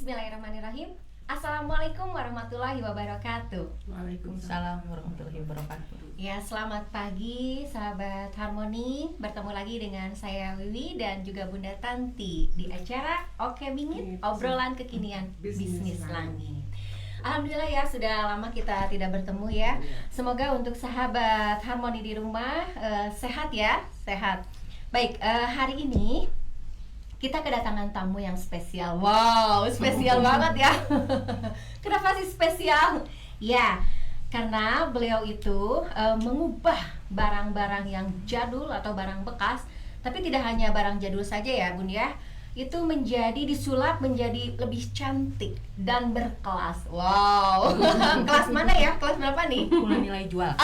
Bismillahirrahmanirrahim. Assalamualaikum warahmatullahi wabarakatuh. Waalaikumsalam warahmatullahi wabarakatuh. Ya, selamat pagi sahabat Harmoni. Bertemu lagi dengan saya Wiwi dan juga Bunda Tanti di acara Oke Bingit, obrolan kekinian bisnis langit. Alhamdulillah ya, sudah lama kita tidak bertemu ya. Semoga untuk sahabat Harmoni di rumah sehat ya, sehat. Baik, hari ini kita kedatangan tamu yang spesial. Wow, spesial banget ya. Kenapa sih spesial? Ya, karena beliau itu mengubah barang-barang yang jadul atau barang bekas, tapi tidak hanya barang jadul saja ya Bun ya, itu menjadi disulap menjadi lebih cantik dan berkelas. Wow. Kelas mana ya? Kelas berapa nih? Nilai jual.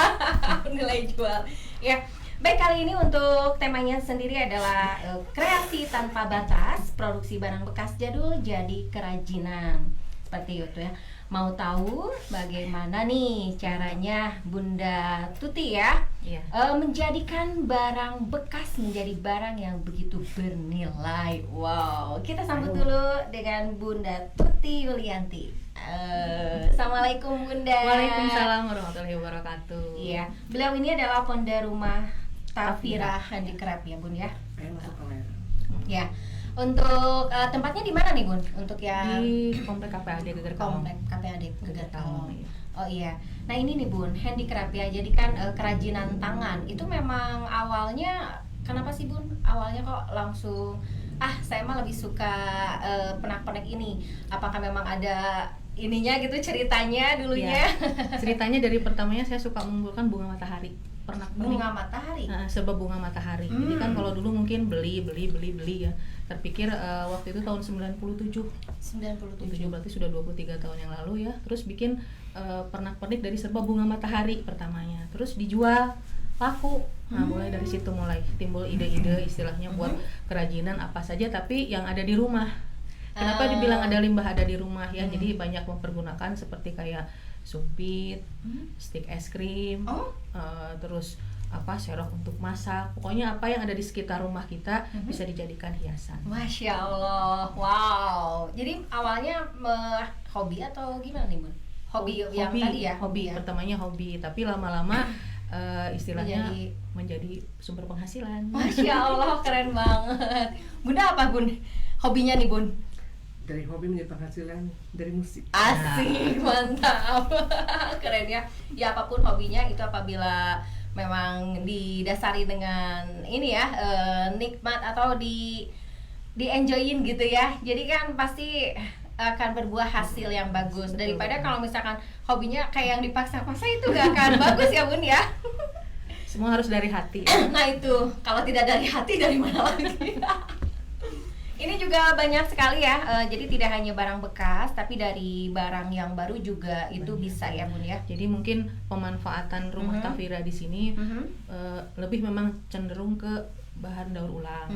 Nilai jual. Ya. Baik, kali ini untuk temanya sendiri adalah kreasi tanpa batas, produksi barang bekas jadul jadi kerajinan. Seperti itu ya. Mau tahu bagaimana nih caranya Bunda Tuti ya, menjadikan barang bekas menjadi barang yang begitu bernilai. Wow, kita sambut dulu dengan Bunda Tuti Yulianti. Assalamualaikum Bunda. Waalaikumsalam warahmatullahi wabarakatuh. Iya, beliau ini adalah founder rumah Tafira Handicraft ya Bun ya. Ya, untuk tempatnya di mana nih Bun? Untuk yang di Komplek KPAD Geger Kalong. Komplek KPAD Geger Kalong. Iya. Oh iya. Nah ini nih Bun, handicraft ya. Jadi kan kerajinan tangan itu memang awalnya kenapa sih Bun? Awalnya kok langsung saya mah lebih suka pernak-pernik ini. Apakah memang ada ininya gitu ceritanya dulunya? Ya. Ceritanya dari pertamanya saya suka mengumpulkan bunga matahari. Bunga matahari. Sebab bunga matahari. Jadi kan kalau dulu mungkin beli ya. Terpikir waktu itu tahun 97 berarti sudah 23 tahun yang lalu ya. Terus bikin pernak-pernik dari serba bunga matahari pertamanya. Terus dijual, laku. Nah, mulai dari situ mulai timbul ide-ide istilahnya buat kerajinan apa saja tapi yang ada di rumah. Kenapa dibilang ada limbah ada di rumah ya? Jadi banyak mempergunakan seperti kayak sumpit, stik es krim, terus serok untuk masak. Pokoknya apa yang ada di sekitar rumah kita bisa dijadikan hiasan. Masya Allah, wow. Jadi awalnya hobi atau gimana nih Bun? Hobi yang tadi ya? Hobi ya? Pertamanya hobi, tapi lama-lama istilahnya menjadi sumber penghasilan. Masya Allah, keren banget. Bunda apa Bun? Hobinya nih Bun? Dari hobi menjadi penghasilan dari musik. Asik, mantap. Keren ya. Ya apapun hobinya itu apabila memang didasari dengan ini ya, nikmat atau di enjoyin gitu ya. Jadi kan pasti akan berbuah hasil yang bagus daripada kalau misalkan hobinya kayak yang dipaksa-paksa itu gak akan bagus ya Bun ya. Semua harus dari hati. Nah itu, kalau tidak dari hati dari mana lagi? Ini juga banyak sekali ya, jadi tidak hanya barang bekas, tapi dari barang yang baru juga itu bisa ya Bun ya. Jadi mungkin pemanfaatan rumah Tafira di sini lebih memang cenderung ke bahan daur ulang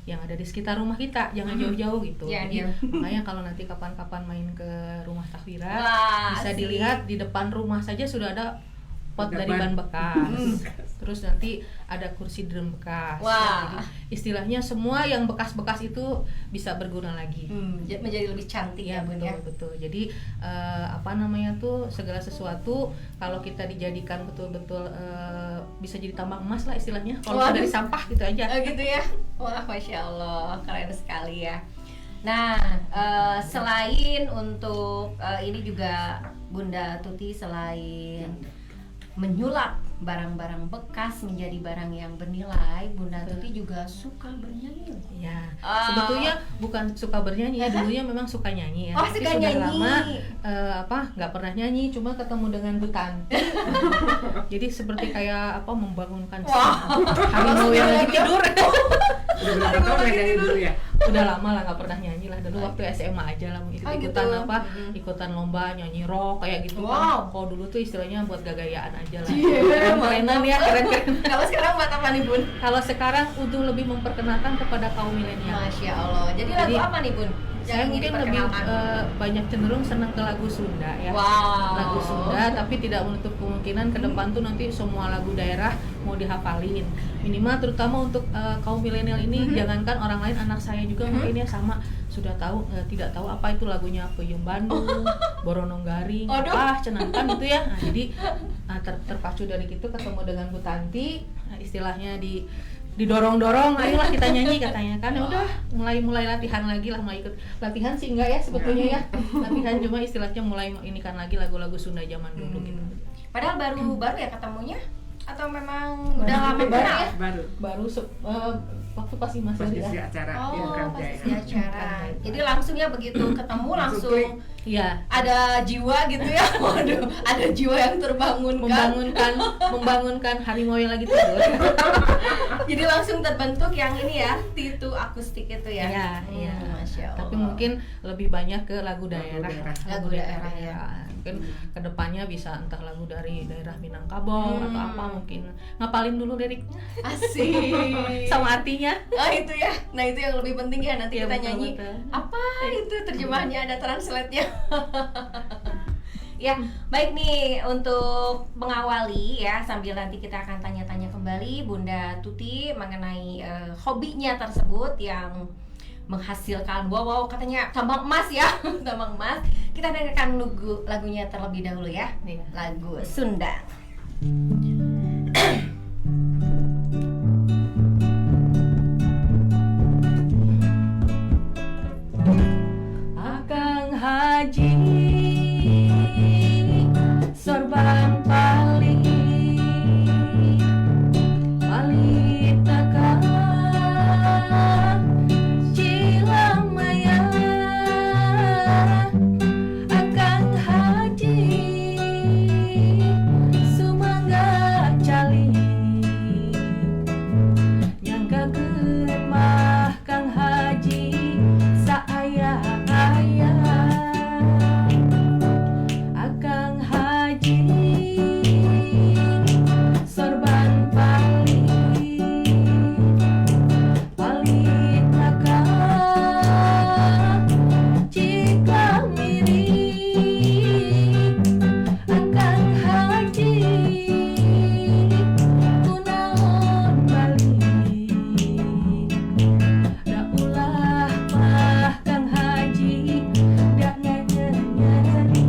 yang ada di sekitar rumah kita, jangan jauh-jauh gitu. Ya, jadi makanya kalau nanti kapan-kapan main ke rumah Tafira, bisa asik. dilihat di depan rumah saja sudah ada pot dari ban bekas. Terus nanti ada kursi drum bekas. Wah. Jadi istilahnya semua yang bekas-bekas itu bisa berguna lagi. Menjadi lebih cantik ya Bun ya. Betul. Jadi segala sesuatu kalau kita dijadikan betul-betul bisa jadi tambang emas lah istilahnya. Kalau dari sampah gitu aja. Gitu ya. Wah, Masya Allah, keren sekali ya. Nah, selain untuk ini juga Bunda Tuti selain menyulap barang-barang bekas menjadi barang yang bernilai, Bunda Tuti juga suka bernyanyi. Ya, sebetulnya bukan suka bernyanyi ya, dulunya memang suka nyanyi ya. Tapi sudah nyanyi. lama nggak pernah nyanyi, cuma ketemu dengan Bu Tanti. Jadi seperti kayak membangunkan harimau yang lagi tidur. Udah berapa tahun nggak nyanyi dulu ya? Udah lama lah nggak pernah nyanyi lah, dulu waktu SMA aja lah ikutan ikutan lomba nyanyi rock kayak gitu kan. Kalau dulu tuh istilahnya buat gagayaan aja lah. Kerenan ya, keren. Kalau sekarang buat apa nih Bun? Kalau sekarang untuk lebih memperkenalkan kepada kaum milenial. Masya Allah. Jadi lagu apa nih Bun? Saya mungkin lebih banyak cenderung senang ke lagu Sunda ya. Lagu Sunda, tapi tidak menutup kemungkinan ke depan tuh nanti semua lagu daerah mau dihafalin. Minimal terutama untuk kaum milenial ini, jangankan orang lain, anak saya juga mungkin ya sama sudah tahu tidak tahu apa itu lagunya Peyem Bandung, Boronong Garing, cenangkan itu ya. Nah, jadi terpacu dari itu ketemu dengan Bu Tanti, istilahnya didorong-dorong, ayolah kita nyanyi katanya kan. Ya udah mulai latihan lagi lah, mulai ikut latihan sih enggak ya sebetulnya ya. Latihan cuma istilahnya mulai ini kan lagi lagu-lagu Sunda zaman dulu gitu. Padahal baru ya ketemunya atau memang udah lama kenal ya? Baru waktu masih di acara pas di acara. Jadi langsung ya begitu ketemu langsung ya ada jiwa gitu ya. Waduh, ada jiwa yang membangunkan harimau yang lagi tidur. Jadi langsung terbentuk yang ini ya, Titu akustik itu ya. Iya. Masya Allah. Tapi mungkin lebih banyak ke lagu daerah ya. Mungkin kedepannya bisa entah lagu dari daerah Minangkabau atau apa, mungkin ngapalin dulu liriknya. Asik. Sama artinya. Itu ya. Nah, itu yang lebih penting ya, nanti kita nyanyi. Betul. Apa itu terjemahannya, ada translate-nya. Ya, baik nih, untuk mengawali ya, sambil nanti kita akan tanya-tanya kembali Bunda Tuti mengenai hobinya tersebut yang menghasilkan wow katanya tambang emas ya. Tambang emas. Kita dengarkan lagunya terlebih dahulu ya. Lagu Sunda. Akang Haji sorban paling takkan Cilamaya. Akang Haji sumangga cali nyangka mah Kang Haji saaya Akang Haji sorban paling takkan jika mirip Akang Haji kunaon balik da ulah mah Kang Haji da nyeri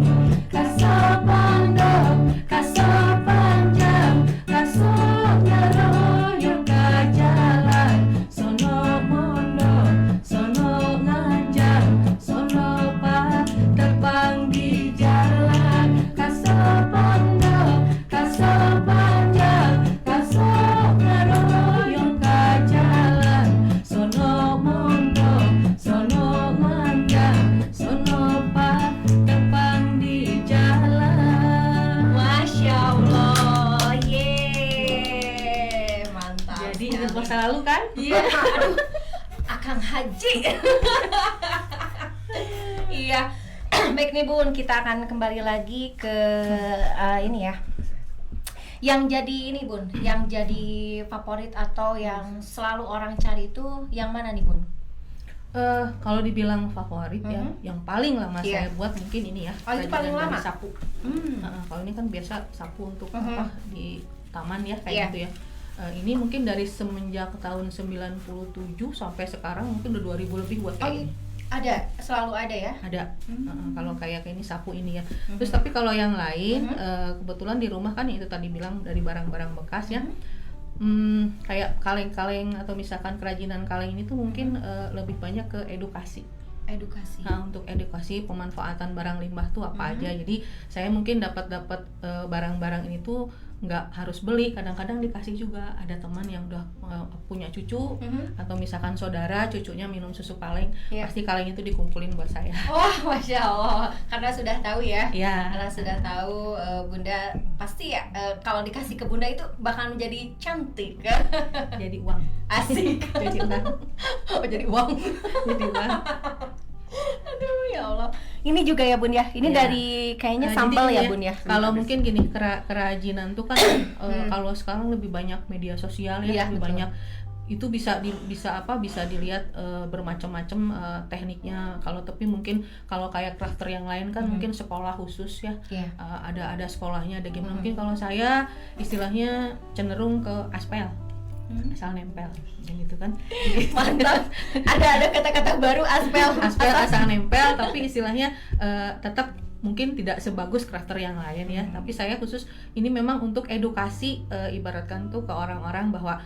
kasopanjang kasok ngaroyong ka jalan sono mondo sono nganjang sono tepang di jalan kasopanjang kasok ngaroyong ka jalan sono mondo sono nganjang sono tepang di jalan. Masya Allah, yeay, mantap. Jadi ingat masa lalu kan? Iya, aduh, Akang Haji. Iya, baik nih Bun, kita akan kembali lagi ke ini ya. Yang jadi ini Bun, yang jadi favorit atau yang selalu orang cari itu yang mana nih Bun? Kalau dibilang favorit ya, yang paling lama saya buat mungkin ini ya. Oh, itu paling lama? Sapu. Kalau ini kan biasa sapu untuk apa di taman ya kayak gitu ya. Ini mungkin dari semenjak tahun 97 sampai sekarang mungkin udah 2000 lebih buat kayak ini. Ada, selalu ada ya? Ada. Kalau kayak ini sapu ini ya. Terus tapi kalau yang lain kebetulan di rumah kan itu tadi bilang dari barang-barang bekas ya. Kayak kaleng-kaleng atau misalkan kerajinan kaleng ini tuh mungkin lebih banyak ke edukasi. Nah, untuk edukasi pemanfaatan barang limbah tuh apa aja. Jadi saya mungkin dapat barang-barang ini tuh nggak harus beli, kadang-kadang dikasih juga. Ada teman yang udah punya cucu atau misalkan saudara cucunya minum susu kaleng, pasti kaleng itu dikumpulin buat saya. Wah, Masya Allah, karena sudah tahu ya. Karena sudah tahu Bunda pasti ya kalau dikasih ke Bunda itu bakal menjadi cantik kan? Jadi uang. Asik. Jadi uang. Oh, jadi uang. Jadi uang. Aduh ya Allah. Ini juga ya Bun ya. Ini dari kayaknya sampel ya Bun ya. Kalau mungkin gini kerajinan tuh kan kalau sekarang lebih banyak media sosial ya, lebih betul. Banyak itu bisa dilihat bermacam-macam tekniknya. Kalau tapi mungkin kalau kayak crafter yang lain kan mungkin sekolah khusus ya. Ada sekolahnya, ada gimana. Mungkin kalau saya istilahnya cenderung ke aspel. asal nempel gitu kan. Mantap. Ada kata-kata baru, aspel asal nempel, tapi istilahnya tetap mungkin tidak sebagus karakter yang lain ya, tapi saya khusus ini memang untuk edukasi, ibaratkan tuh ke orang-orang bahwa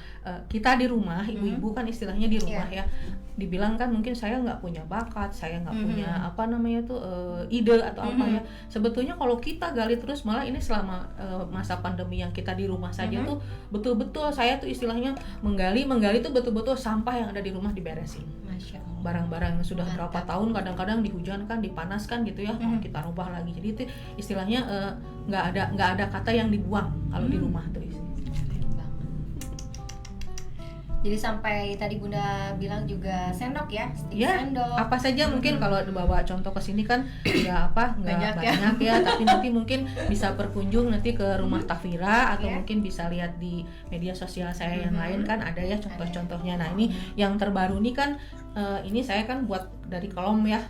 kita di rumah, ibu-ibu kan istilahnya di rumah ya, dibilang kan mungkin saya nggak punya bakat, saya nggak punya apa namanya tuh ide atau apa ya. Sebetulnya kalau kita gali terus, malah ini selama masa pandemi yang kita di rumah saja tuh betul-betul saya tuh istilahnya menggali tuh betul-betul sampah yang ada di rumah diberesin. Masya Allah. Barang-barang yang sudah berapa tahun kadang-kadang dihujankan, dipanaskan gitu ya, kita rubah lagi. Jadi itu istilahnya nggak ada kata yang dibuang kalau di rumah tuh. Jadi sampai tadi Bunda bilang juga sendok ya, sendok. Apa saja mungkin kalau bawa contoh ke sini kan ya nggak banyak ya, tapi nanti mungkin bisa berkunjung nanti ke rumah Tafira atau mungkin bisa lihat di media sosial saya yang lain kan ada ya contoh-contohnya. Nah ini yang terbaru nih kan ini saya kan buat dari kolom ya,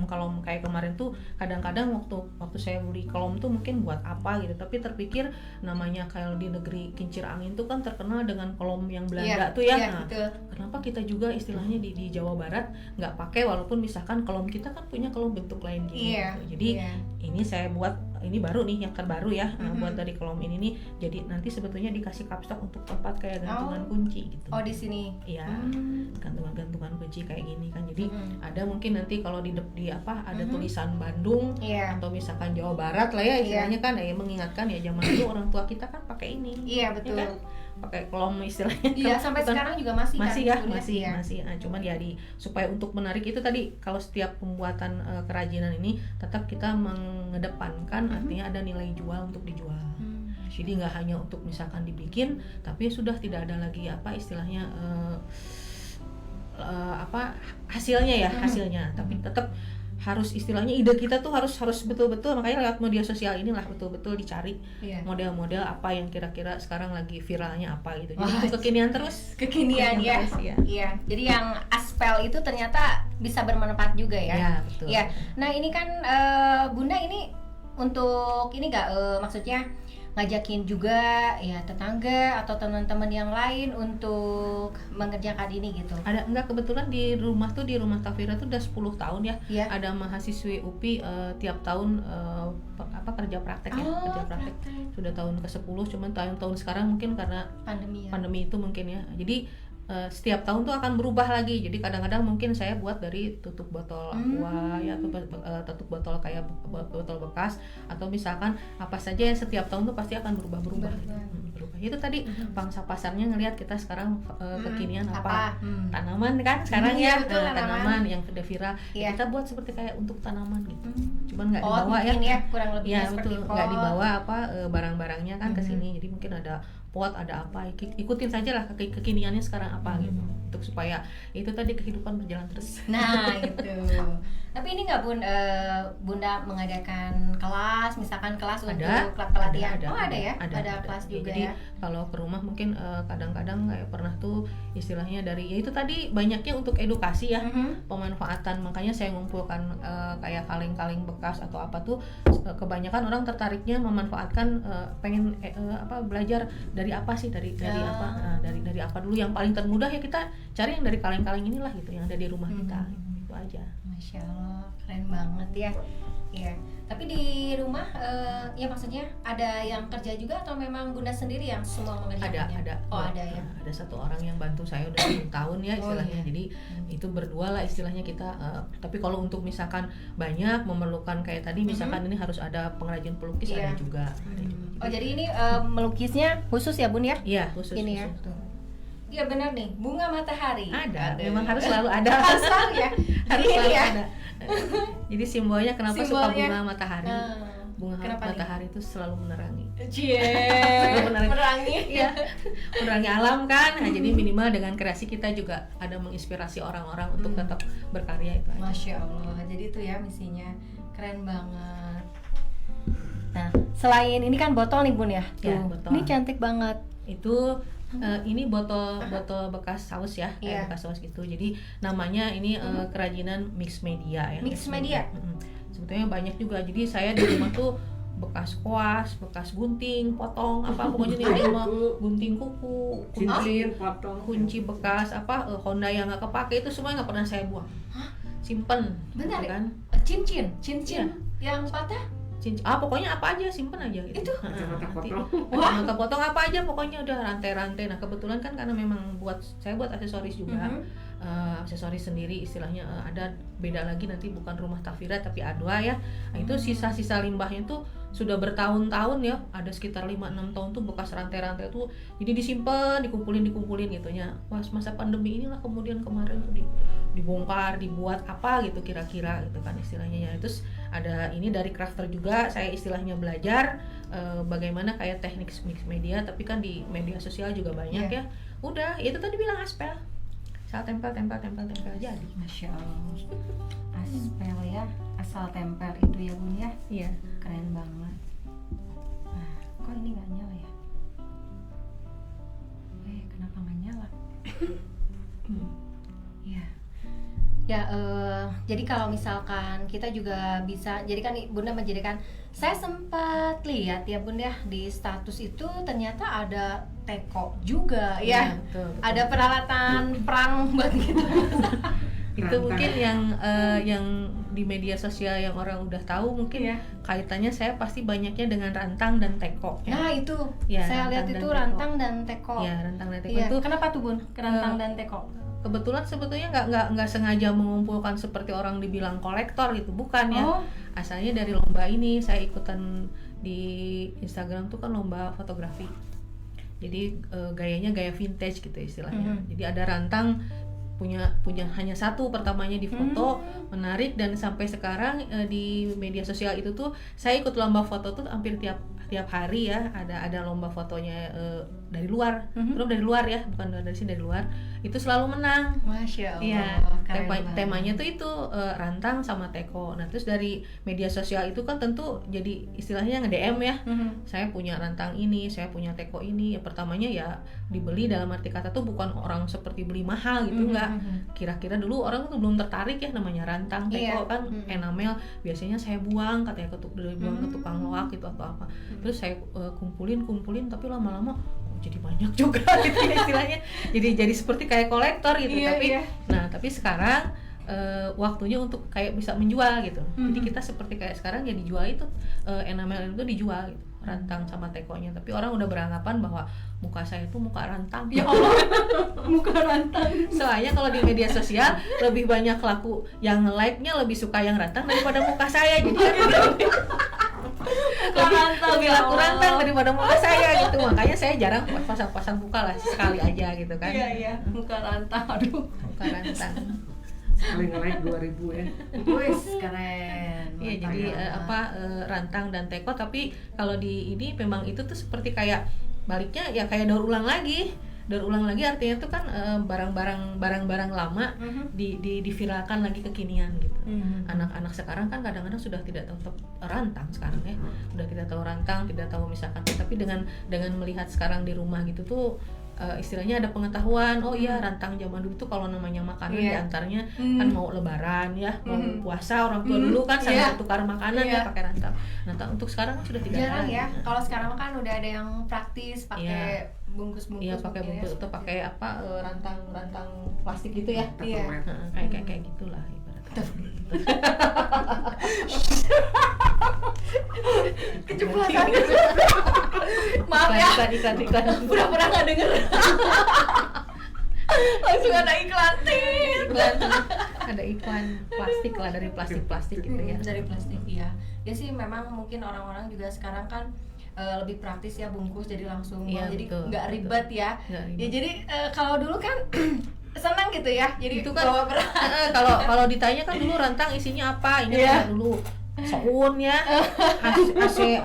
kolom kayak kemarin tuh kadang-kadang waktu saya beli kolom tuh mungkin buat apa gitu, tapi terpikir namanya kalau di negeri kincir angin tuh kan terkenal dengan kolom yang Belanda tuh ya. Nah, kenapa kita juga istilahnya di Jawa Barat nggak pakai, walaupun misalkan kolom kita kan punya kolom bentuk lain gitu. Jadi ini saya buat, ini baru nih yang terbaru ya, buat dari kolom ini nih. Jadi nanti sebetulnya dikasih kapstok untuk tempat kayak gantungan kunci gitu. Oh di sini? Iya, gantungan kunci kayak gini kan. Jadi ada mungkin nanti kalau di apa ada tulisan Bandung atau misalkan Jawa Barat lah ya istilahnya kan, ya mengingatkan ya zaman dulu orang tua kita kan pakai ini. Iya betul. Ya kan? Pakai kolom istilahnya. Iya sampai sekarang juga masih kan, masih. Nah, cuman ya supaya untuk menarik itu tadi, kalau setiap pembuatan kerajinan ini tetap kita mengedepankan artinya ada nilai jual untuk dijual. Jadi nggak hanya untuk misalkan dibikin, tapi sudah tidak ada lagi apa istilahnya hasilnya, tapi tetap harus istilahnya ide kita tuh harus betul-betul, makanya lewat media sosial inilah betul-betul dicari model-model apa yang kira-kira sekarang lagi viralnya apa gitu. Jadi itu kekinian terus ya. Iya. Jadi yang aspel itu ternyata bisa bermanfaat juga ya. Iya, betul. Iya. Nah, ini kan Bunda ini untuk ini enggak maksudnya ngajakin juga ya tetangga atau teman-teman yang lain untuk mengerjakan ini gitu. Enggak, kebetulan di rumah Tafira tuh udah 10 tahun ya. Ada mahasiswi UPI tiap tahun kerja praktek ya, kerja praktek. Sudah tahun ke-10, cuman tahun sekarang mungkin karena pandemi itu mungkin ya. Jadi setiap tahun tuh akan berubah lagi. Jadi kadang-kadang mungkin saya buat dari tutup botol aqua ya, atau tutup botol kayak botol bekas, atau misalkan apa saja yang setiap tahun tuh pasti akan berubah. Itu tadi pangsa pasarnya ngelihat kita sekarang kekinian apa? Tanaman kan sekarang tanaman yang udah viral. Kita buat seperti kayak untuk tanaman gitu. Cuman nggak dibawa ya. Kurang lebih betul, nggak dibawa barang-barangnya kan ke sini. Jadi mungkin ada pot, ada apa, ikutin saja lah kekiniannya sekarang apa gitu, untuk supaya itu tadi kehidupan berjalan terus. Nah itu. Tapi ini nggak Bunda mengadakan kelas, misalkan kelas untuk klub pelatihan? Ada kelas juga. Jadi ya. Kalau ke rumah mungkin kadang-kadang kayak pernah tuh istilahnya dari ya itu tadi banyaknya untuk edukasi ya, pemanfaatan. Makanya saya ngumpulkan kayak kaleng-kaleng bekas atau apa tuh, kebanyakan orang tertariknya memanfaatkan pengen belajar dari apa sih, dari apa, dari apa dulu yang paling termudah ya, kita cari yang dari kaleng-kaleng inilah gitu, yang ada di rumah kita itu aja. Masya Allah, keren banget ya. Iya. Tapi di rumah ya maksudnya ada yang kerja juga atau memang Bunda sendiri yang semua mengerjakannya? Ada. Ada ya. Ada satu orang yang bantu saya udah 10 tahun ya istilahnya. Jadi itu berdua lah istilahnya kita. Tapi kalau untuk misalkan banyak memerlukan kayak tadi misalkan ini harus ada pengrajin pelukis, ada juga. Oh jadi ini melukisnya khusus ya Bun ya? Iya khusus. Ini khusus. ya. Iya benar nih, bunga matahari. Ada. Memang harus selalu ada. Harus selalu ya. Harus selalu ada. Jadi simbolnya kenapa suka bunga matahari? Bunga matahari itu selalu menerangi. Menerangi. Iya. Menerangi alam kan. Nah, jadi minimal dengan kreasi kita juga ada menginspirasi orang-orang untuk tetap berkarya itu aja. Masya Allah. Jadi itu ya misinya. Keren banget. Nah, selain ini kan botol nih Bun ya. Ya, botol. Ini cantik banget. Itu ini botol bekas saus ya, kayak bekas saus gitu. Jadi namanya ini kerajinan mix media ya. Mix media. Sebetulnya banyak juga. Jadi saya di rumah tuh bekas koas, bekas gunting, potong apa pokoknya nih semua gunting kuku, cincin, potong, kunci bekas apa Honda yang nggak kepake itu semua nggak pernah saya buang. Simpen. Benar gitu kan? Cincin Iya. yang patah. Pokoknya apa aja simpen aja gitu. Itu? kacamata potong. Kacamata potong apa aja pokoknya udah rantai-rantai. Nah kebetulan kan karena memang saya buat aksesoris juga, aksesoris sendiri istilahnya, ada beda lagi nanti bukan rumah Tafira tapi A2 ya. Nah, itu sisa-sisa limbahnya tuh sudah bertahun-tahun ya, ada sekitar 5-6 tahun tuh bekas rantai-rantai tuh, jadi disimpan, dikumpulin gitu nya. Pas masa pandemi inilah kemudian kemarin tuh dibongkar, dibuat apa gitu kira-kira gitu kan istilahnya ya. Terus ada ini dari crafter juga, saya istilahnya belajar bagaimana kayak teknik mix media, tapi kan di media sosial juga banyak ya. Udah, itu tadi bilang aspel. Asal tempel jadi. Masya Allah. Aspel ya, asal tempel itu ya Bun ya. Iya. Keren banget. Nah, kok ini nggak nyala ya? Kenapa nggak nyala? Ya. Ya, jadi kalau misalkan kita juga bisa, jadi kan Bunda menjadikan, saya sempat lihat ya Bunda ya di status itu ternyata ada teko juga ya, betul. Ada peralatan perang buat gitu. Itu mungkin yang di media sosial yang orang udah tahu mungkin kaitannya saya pasti banyaknya dengan rantang dan teko. Nah itu, ya, saya lihat itu rantang dan teko. Ya, rantang dan teko itu. itu. Kenapa tuh Bun? Rantang dan teko? Kebetulan sebetulnya nggak sengaja mengumpulkan seperti orang dibilang kolektor gitu, bukan ya. Asalnya dari lomba ini, saya ikutan di Instagram tuh kan lomba fotografi. Jadi gayanya gaya vintage gitu istilahnya. Jadi ada rantang punya hanya satu pertamanya di foto, menarik, dan sampai sekarang di media sosial itu tuh saya ikut lomba foto tuh hampir tiap hari ya, ada lomba fotonya dari luar, belum dari luar ya, bukan dari sini, dari luar, itu selalu menang. Masya Allah. Iya, temanya tuh itu rantang sama teko. Nah terus dari media sosial itu kan tentu jadi istilahnya nge-DM ya, saya punya rantang ini, saya punya teko ini. Ya pertamanya ya dibeli dalam arti kata tuh bukan orang seperti beli mahal gitu, enggak. Kira-kira dulu orang tuh belum tertarik ya namanya rantang, teko kan enamel, biasanya saya buang katanya buang ke tukang loak gitu atau apa. Terus saya kumpulin tapi lama-lama jadi banyak juga gitu ya istilahnya, jadi seperti kayak kolektor gitu. Tapi sekarang waktunya untuk kayak bisa menjual gitu. Jadi kita seperti kayak sekarang ya dijual itu enamel itu dijual gitu, rantang sama tekonya. Tapi orang udah beranggapan bahwa muka saya itu muka rantang. Ya Allah, muka rantang. Soalnya kalau di media sosial lebih banyak laku yang like-nya lebih suka yang rantang daripada muka saya. Jadi lebih laku rantang daripada muka saya gitu. Makanya saya jarang pasang muka lah, sekali aja gitu kan. Iya, muka rantang. Aduh, muka rantang. Sekali nge-like 2.000 ya. Wis, keren. Iya, jadi rantang dan teko, tapi kalau di ini memang itu tuh seperti kayak baliknya ya kayak daur ulang lagi artinya tuh kan barang-barang lama diviralkan lagi kekinian gitu. Anak-anak sekarang kan kadang-kadang sudah tidak tahu rantang sekarang ya, udah tidak tahu rantang, tidak tahu misalkan, tapi dengan melihat sekarang di rumah gitu tuh istilahnya ada pengetahuan. Oh iya, rantang zaman dulu tuh kalau namanya makanan diantaranya kan mau lebaran ya, mau puasa, orang tua dulu kan sambil tukar makanan ya pakai rantang. Nah untuk sekarang kan sudah tidak jarang ada ya. Kalau sekarang kan udah ada yang praktis pakai bungkus-bungkus. Iya, pakai bungkus atau pakai apa rantang plastik gitu ya. Iya. Kayak gitulah ibaratnya. Keceplosan. Maaf ya. Iklan. Pura-pura nggak denger. Langsung ada iklan. Ada iklan plastik lah, dari plastik gitu ya. Dari plastik ya. Ya sih memang mungkin orang-orang juga sekarang kan lebih praktis ya, bungkus jadi langsung jadi nggak ribet ya. Ya jadi kalau dulu kan senang gitu ya, jadi itu kan kalau ditanya kan dulu rantang isinya apa, ini dulu soun ya, AC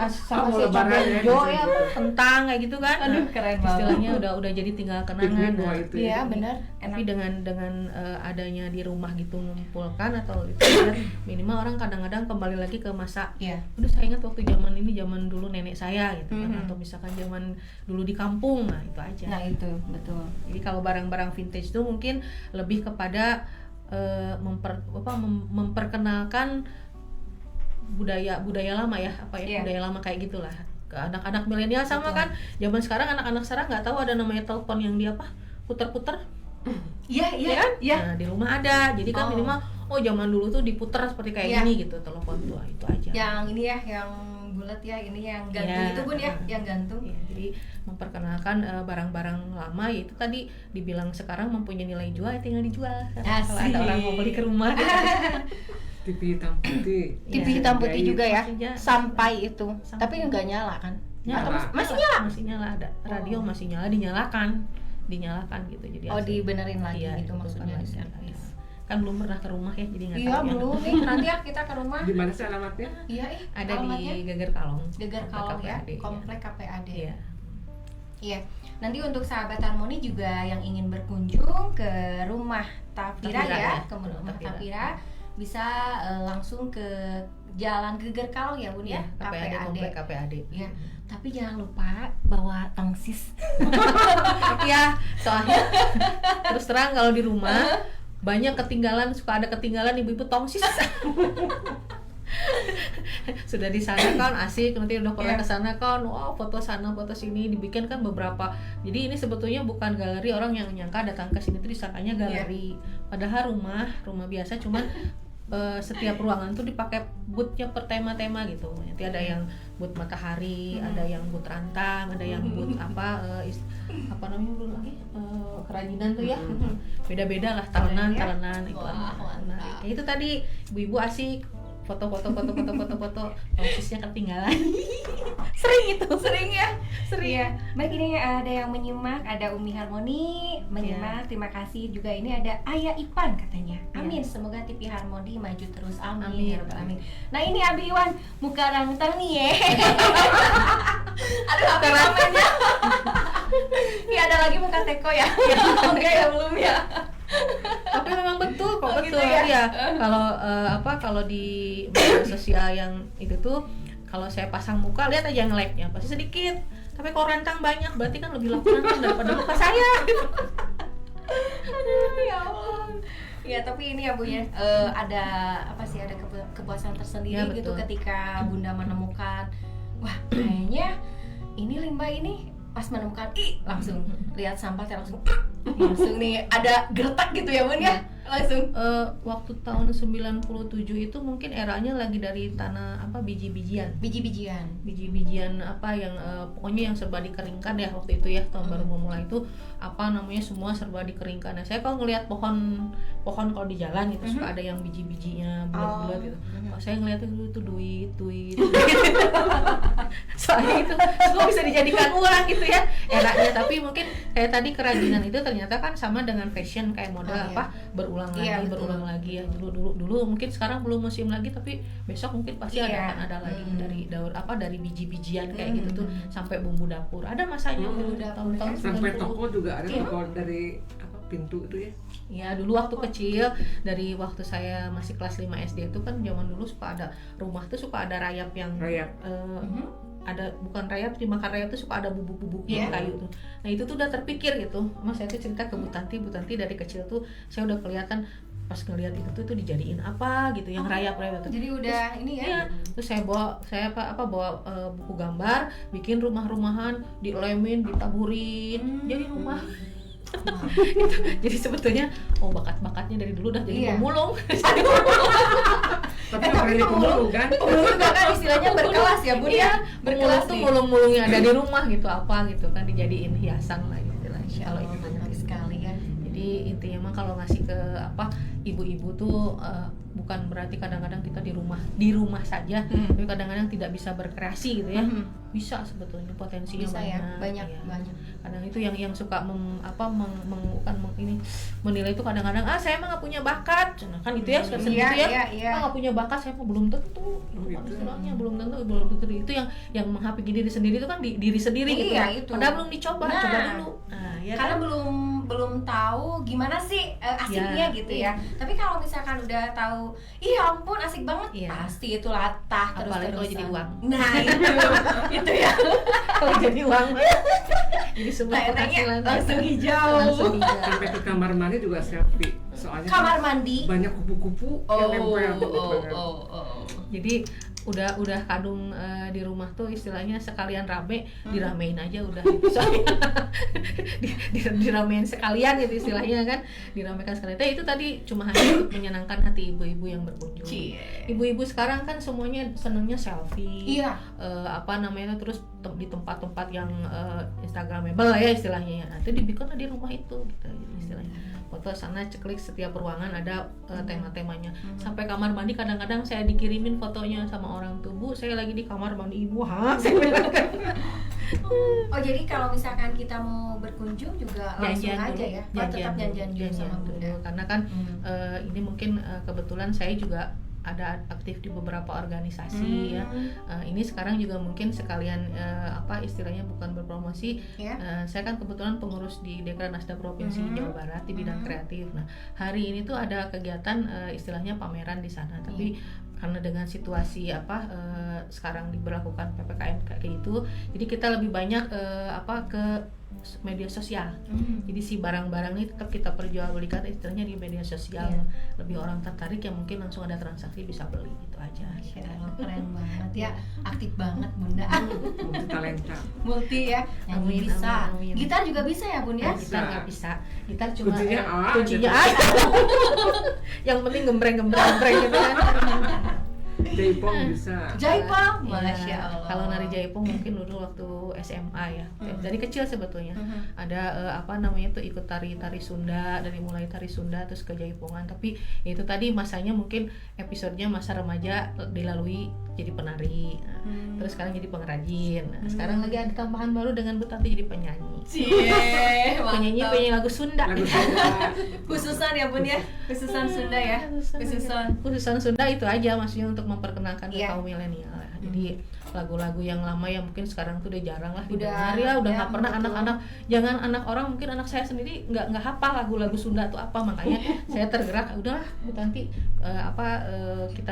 cabai hijau ya, kentang kayak gitu kan. Aduh, keren banget. Istilahnya udah jadi tinggal kenangan. Iya benar. Tapi dengan adanya di rumah gitu mengumpulkan atau itu minimal orang kadang-kadang kembali lagi ke masa. Udah saya ingat waktu zaman dulu nenek saya gitu kan, atau misalkan zaman dulu di kampung, nah itu aja. Nah itu betul. Jadi kalau barang-barang vintage itu mungkin lebih kepada memperkenalkan budaya lama ya, apa ya, Iya. budaya lama kayak gitulah. Ke anak-anak milenial sama kan, zaman sekarang anak-anak sekarang nggak tahu ada namanya telepon yang dia apa puter-puter. Iya, iya, kan? iya. Nah, di rumah ada. Jadi kan Oh. minimal zaman dulu tuh diputer seperti kayak Iya. gini gitu telepon tuh. Itu aja. Yang ini ya, yang bulat ya, ini yang gantung Iya. itu Bun ya, yang gantung. Ya, jadi memperkenalkan barang-barang lama, yaitu tadi dibilang sekarang mempunyai nilai jual, ya tinggal dijual. Kalau ada orang mau beli ke rumah. TV hitam putih. TV Iya. hitam putih juga ya, Masih sampai itu. Sampai. Tapi nggak nyala kan? Atau Nyala. masih nyala? Masih nyala, ada radio Oh. masih nyala, dinyalakan gitu. Jadi Oh, asli. dibenerin lagi Iya, gitu dihidupkan maksudnya di lagi. servis. Kan belum pernah ke rumah ya, jadi nggak Iya, tahu ya. belum nih. Nanti ya kita ke rumah. Di mana sih alamatnya? Iya, Ada alamatnya di Geger Kalong. Geger Komplek Kalong ya, KPAD, Komplek KPAD. Iya. Iya. Nanti untuk sahabat Harmoni juga yang ingin berkunjung ke rumah Tafira Tafira ya, ya, ke rumah Tafira. Tafira bisa langsung ke Jalan Geger Kalong ya Bun ya, KPAD, Komplek KPAD. Iya. Tapi jangan lupa bawa tangsis. Iya, soalnya terus terang kalau di rumah banyak ketinggalan, suka ada ketinggalan ibu-ibu tongsis. Sudah di sana kan asik, nanti udah pernah Iya. ke sana kan, wow foto sana foto sini, dibikin kan beberapa. Jadi ini sebetulnya bukan galeri, orang yang nyangka datang ke sini tuh disangkanya galeri. Padahal rumah biasa, cuman setiap ruangan tuh dipakai boothnya per tema-tema gitu. Nanti ada yang booth matahari, ada yang booth rantang, ada yang booth apa namanya dulu lagi kerajinan tuh ya. Beda-beda lah, talenan itu. Wah, mantap. Menarik. Ya, itu tadi ibu-ibu asik foto, tosisnya ketinggalan. Sering ya. Iya. Baik, ini ada yang menyimak, ada Umi Harmoni menyimak. Terima kasih juga, ini ada Ayah Ipan katanya. Amin, semoga TV Harmoni maju terus. Amin. Amin. Ya Rabbal Alamin. Nah, ini Abi Iwan muka rantang nih ya. Aduh, apa namanya? Iya, ada lagi muka teko ya. Enggak ya, belum ya. Tapi memang betul kok, Oh, betul gitu ya? ya. Kalau di media sosial yang itu tuh, kalau saya pasang muka, lihat aja yang like-nya pasti sedikit. Tapi kalau rantang banyak, berarti kan lebih laku rantang daripada muka saya. Ya Allah. Ya, tapi ini ya Bu ya, ada apa sih, ada kepuasan tersendiri Ya, gitu betul. ketika Bunda menemukan, wah kayaknya ini limbah ini pas menemukan, langsung lihat sampah langsung nih ada gertak gitu ya Bun ya, langsung. Waktu tahun 97 itu mungkin eranya lagi dari tanah apa biji-bijian apa yang pokoknya yang serba dikeringkan ya waktu itu ya, tahun baru mau mulai itu apa namanya, semua serba dikeringkan. Nah, saya kalau ngelihat pohon kalau di jalan gitu suka ada yang biji-bijinya bulat-bulat gitu. Kalau saya ngeliatnya dulu itu duit. Soalnya itu semua bisa dijadikan uang gitu ya eranya. Tapi mungkin kayak tadi kerajinan itu ternyata kan sama dengan fashion, kayak model apa berulang lagi ya. Dulu mungkin sekarang belum musim lagi, tapi besok mungkin pasti akan ada lagi dari biji-bijian kayak gitu tuh sampai bumbu dapur. Ada masanya tahun-tahun Sampai 90. toko juga ada, Iya. toko dari apa pintu itu ya. Ya dulu waktu kecil, dari waktu saya masih kelas 5 SD itu kan zaman dulu suka ada rumah tuh suka ada rayap yang ada, bukan rayap, dimakan rayap tuh suka ada bubuk-bubuk kayu tuh. Nah itu tuh udah terpikir gitu. Mas saya tuh cerita ke Bu Tanti dari kecil tuh saya udah kelihatan pas ngelihat itu tuh dijadiin apa gitu yang rayap-rayap itu. Jadi udah ini ya. Iya, terus saya bawa buku gambar, bikin rumah-rumahan, dilemin, ditaburin, jadi rumah. Gitu. Jadi sebetulnya bakat-bakatnya dari dulu udah jadi pemulung. Tapi nggak berani pemulung kan? Pemulung juga kan istilahnya berkelas ya Bun ya. Berkelas tuh mulung-mulung yang ada di rumah gitu, apa gitu kan dijadiin hiasan lah gitu lah. Kalau itu mantap sekali ya. jadi intinya mah kalau ngasih ke ibu-ibu tuh bukan berarti kadang-kadang kita di rumah saja, tapi kadang-kadang tidak bisa berkreasi gitu ya. Bisa sebetulnya potensinya Bisa banyak. ya, Ya. banyak. Kadang itu yang suka menilai itu kadang-kadang saya mah nggak punya bakat, nah, kan itu ya suka gitu ya. Nggak punya bakat, saya mah belum tentu. Istilahnya belum tentu itu yang menghakimi diri sendiri itu kan diri sendiri gitu ya. Itu. Padahal belum dicoba, coba dulu. Nah, ya karena kan? belum tahu gimana sih asiknya gitu ya. Tapi kalau misalkan udah tahu, ih ampun asik banget, pasti itu latah terus. Apalagi kalau jadi uang. Nah itu ya. Kalau jadi uang jadi semua penghasilan langsung hijau. Sampai ke kamar mandi juga selfie. Soalnya Kamar mandi banyak kupu-kupu yang nempel. Jadi udah kadung di rumah tuh istilahnya sekalian rame, diramein aja udah gitu. Soalnya diramein sekalian gitu istilahnya kan, diramekan sekalian. Itu tadi cuma hanya untuk menyenangkan hati ibu-ibu yang berkunjung. Ibu-ibu sekarang kan semuanya senengnya selfie, apa namanya, terus di tempat-tempat yang instagramable lah ya istilahnya. Nah, itu dibikin di rumah itu gitu istilahnya. Foto sana ceklik, setiap ruangan ada tema-temanya. Sampai kamar mandi kadang-kadang saya dikirimin fotonya sama orang tuh, Bu saya lagi di kamar mandi ibu. Oh jadi kalau misalkan kita mau berkunjung juga langsung janjian aja dulu, ya? Tetap janjian dulu sama Bunda. Karena kan ini mungkin kebetulan saya juga ada aktif di beberapa organisasi ya. Ini sekarang juga mungkin sekalian apa istilahnya bukan berpromosi. Saya kan kebetulan pengurus di Dekranasda Provinsi Jawa Barat di bidang kreatif. Nah, hari ini tuh ada kegiatan istilahnya pameran di sana. Tapi karena dengan situasi sekarang diberlakukan PPKM kayak gitu, jadi kita lebih banyak ke media sosial. Jadi si barang-barang ini tetap kita perjualbelikan istilahnya di media sosial. Lebih orang tertarik yang mungkin langsung ada transaksi bisa beli gitu aja. Keren banget ya, aktif banget Bunda. Multi talenta. Multi ya, nyanyi bisa. Amin. Gitar juga bisa ya Bun ya? Gitar nggak bisa. Gitar cuma Kuncinya A. Yang penting gembreng gitu kan. Jaipong bisa. Jaipong, Iya. Masya Allah. Kalau nari jaipong mungkin dulu waktu SMA ya, dari kecil sebetulnya. Ada tuh ikut tari Sunda, dari mulai tari Sunda terus ke jaipongan. Tapi itu tadi masanya mungkin episodenya masa remaja dilalui jadi penari. Terus sekarang jadi pengrajin. Sekarang lagi ada tambahan baru dengan Bu Tanti jadi penyanyi. Penyanyi lagu Sunda. Khususan ya Bun ya, khususan Sunda ya. Khususan Sunda itu aja maksudnya untuk memperkenalkan ke kaum milenial. Jadi lagu-lagu yang lama yang mungkin sekarang tuh udah jarang lah didengar ya, udah nggak pernah anak-anak, jangan anak orang, mungkin anak saya sendiri nggak hafal lagu-lagu Sunda tuh apa, makanya saya tergerak udahlah Bu Tanti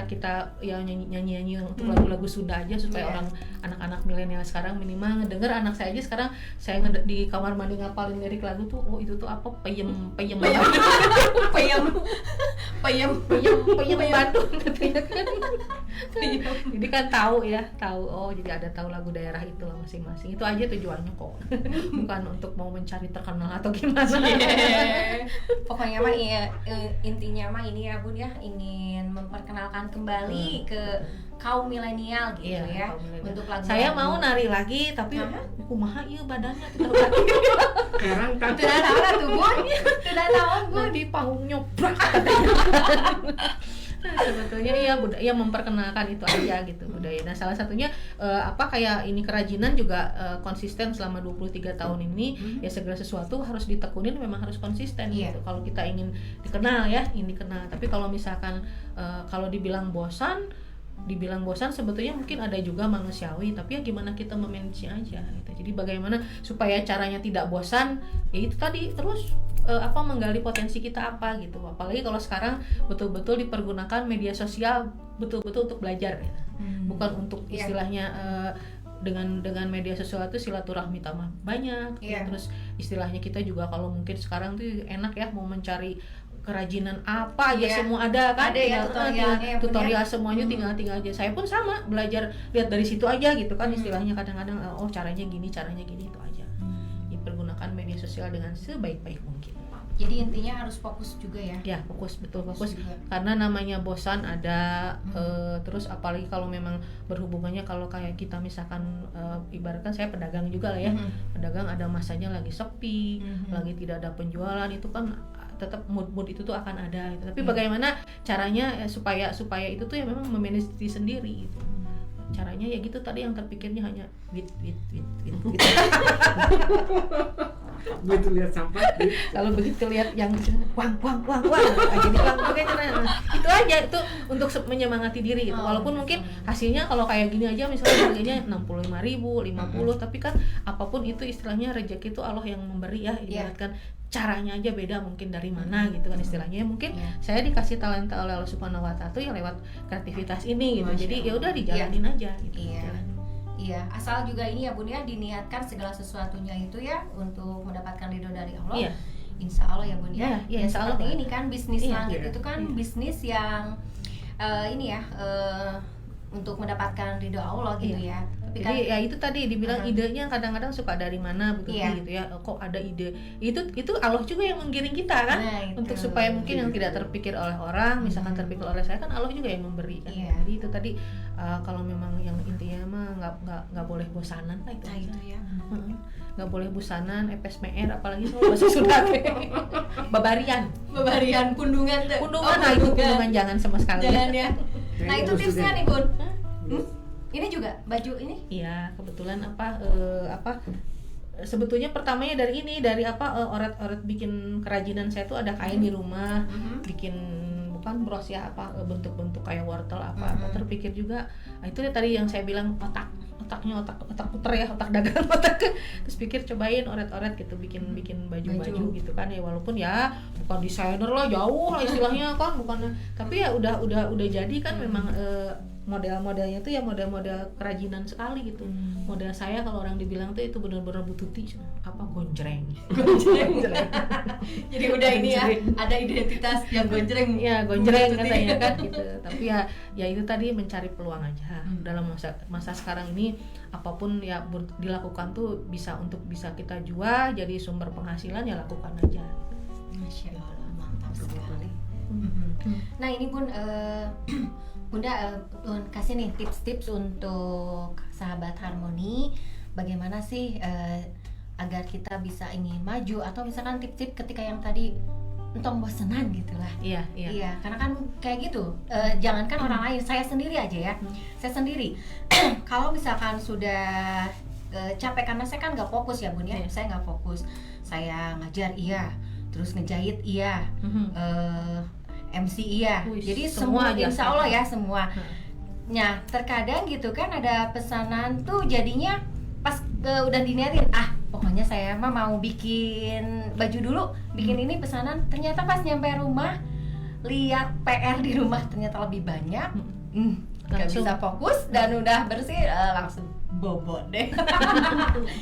kita yang nyanyi untuk lagu-lagu Sunda aja supaya orang anak-anak milenial sekarang minimal ngedenger. Anak saya aja sekarang saya di kamar mandi ngapalin lirik lagu tuh, oh itu tuh apa peyem Bandung katanya kan. Jadi kan tahu oh jadi tahu lagu daerah itu lah masing-masing. Itu aja tujuannya kok. Bukan untuk mau mencari terkenal atau gimana. Pokoknya mah intinya mah ini ya Bun ya, ingin memperkenalkan kembali ke kaum milenial gitu ya. Untuk lagu saya mau nari lagi tapi kumaha ieu badannya Sekarang kan tidak tahu lah tuh Bun. Tidak tahu Bun. Nanti panggung nyobrak. Sebetulnya budaya memperkenalkan itu aja gitu budaya. Nah salah satunya kayak ini kerajinan juga konsisten selama 23 tahun ini. Ya segala sesuatu harus ditekunin, memang harus konsisten gitu. Kalau kita ingin dikenal tapi kalau misalkan kalau dibilang bosan sebetulnya mungkin ada juga manusiawi, tapi ya gimana kita memanage aja gitu. Jadi bagaimana supaya caranya tidak bosan, ya itu tadi terus menggali potensi kita apa gitu. Apalagi kalau sekarang betul-betul dipergunakan media sosial betul-betul untuk belajar gitu. Bukan untuk istilahnya dengan media sosial itu silaturahmi tambah banyak. Terus istilahnya kita juga kalau mungkin sekarang tuh enak ya mau mencari kerajinan apa aja semua ada kan, ada tutorial semuanya tinggal aja. Saya pun sama belajar lihat dari situ aja gitu kan istilahnya kadang-kadang caranya gini itu aja. Dipergunakan media sosial dengan sebaik-baik mungkin. Jadi intinya harus fokus juga ya. Ya fokus juga. Karena namanya bosan ada terus apalagi kalau memang berhubungannya kalau kayak kita misalkan ibaratkan saya pedagang juga lah ya. Pedagang ada masanya lagi sepi, lagi tidak ada penjualan, itu kan tetap mood itu tuh akan ada gitu. Tapi bagaimana caranya supaya itu tuh ya memang memanage diri sendiri gitu. Caranya ya gitu tadi yang terpikirnya hanya wit. Begitu lihat sampah. Kalau begitu lihat yang wang jadi bagaimana? Itu aja itu untuk menyemangati diri gitu. Walaupun mungkin hasilnya kalau kayak gini aja misalnya harganya 65.000, 50, tapi kan apapun itu istilahnya rezeki itu Allah yang memberi ya, ibaratkan caranya aja beda mungkin dari mana gitu kan istilahnya. Mungkin saya dikasih talenta oleh Allah Subhanahu wa Ta'ala tuh ya lewat kreativitas ini gitu. Jadi ya udah dijalanin aja gitu. Iya, asal juga ini ya Bun ya, diniatkan segala sesuatunya itu ya untuk mendapatkan ridho dari Allah. Insya Allah ya Bun ya. Ya insya Allah. Seperti ini kan bisnis langit itu kan bisnis yang untuk mendapatkan ridho Allah gitu ya. Tapi kan, jadi ya itu tadi dibilang idenya kadang-kadang suka dari mana begitu gitu ya, kok ada ide itu Allah juga yang menggiring kita kan, untuk supaya mungkin yang tidak terpikir oleh orang, misalkan terpikir oleh saya kan Allah juga yang memberi kan. Jadi itu tadi kalau memang yang intinya mah nggak boleh bosanan lah itu aja ya. Nggak boleh bosanan, epes meer apalagi sama bahasa Sunda babarian kundungan tuh. Nah itu kundungan jangan sama sekali. Jangan ya. Nah itu tipsnya nih Bun. Ini juga baju ini? Iya, kebetulan sebetulnya pertamanya dari oret-oret bikin kerajinan saya tuh ada kain di rumah, bikin bukan bros ya bentuk-bentuk kayak wortel terpikir juga itu tadi yang saya bilang otak puter ya, otak dagang terus pikir cobain oret-oret gitu bikin baju gitu kan ya, walaupun ya bukan desainer lah, jauh lah istilahnya kan, bukan, tapi ya udah jadi kan memang model-modelnya tuh ya model-model kerajinan sekali gitu. Model saya kalau orang dibilang tuh itu benar-benar bututi gonjreng. Jadi udah ini ya ada identitas yang gonjreng. Ya gonjreng katanya kan gitu. Tapi ya itu tadi mencari peluang aja. Dalam masa sekarang ini apapun ya dilakukan tuh bisa kita jual jadi sumber penghasilan, ya lakukan aja. Masya Allah, mantap sekali. Nah ini pun Bunda kasih nih tips-tips untuk sahabat Harmoni, bagaimana sih agar kita bisa ingin maju, atau misalkan tips-tips ketika yang tadi entong bosenan gitulah. Iya, karena kan kayak gitu. Jangankan orang lain, saya sendiri aja ya. Saya sendiri kalau misalkan sudah capek, karena saya kan nggak fokus ya Bun ya. Saya nggak fokus. Saya ngajar terus ngejahit MC jadi semua insya Allah ya semua. Nah terkadang gitu kan ada pesanan tuh jadinya pas udah diniatin pokoknya saya mah mau bikin baju dulu, bikin ini pesanan, ternyata pas nyampe rumah lihat PR di rumah ternyata lebih banyak, nggak bisa fokus dan udah bersih langsung bobot deh.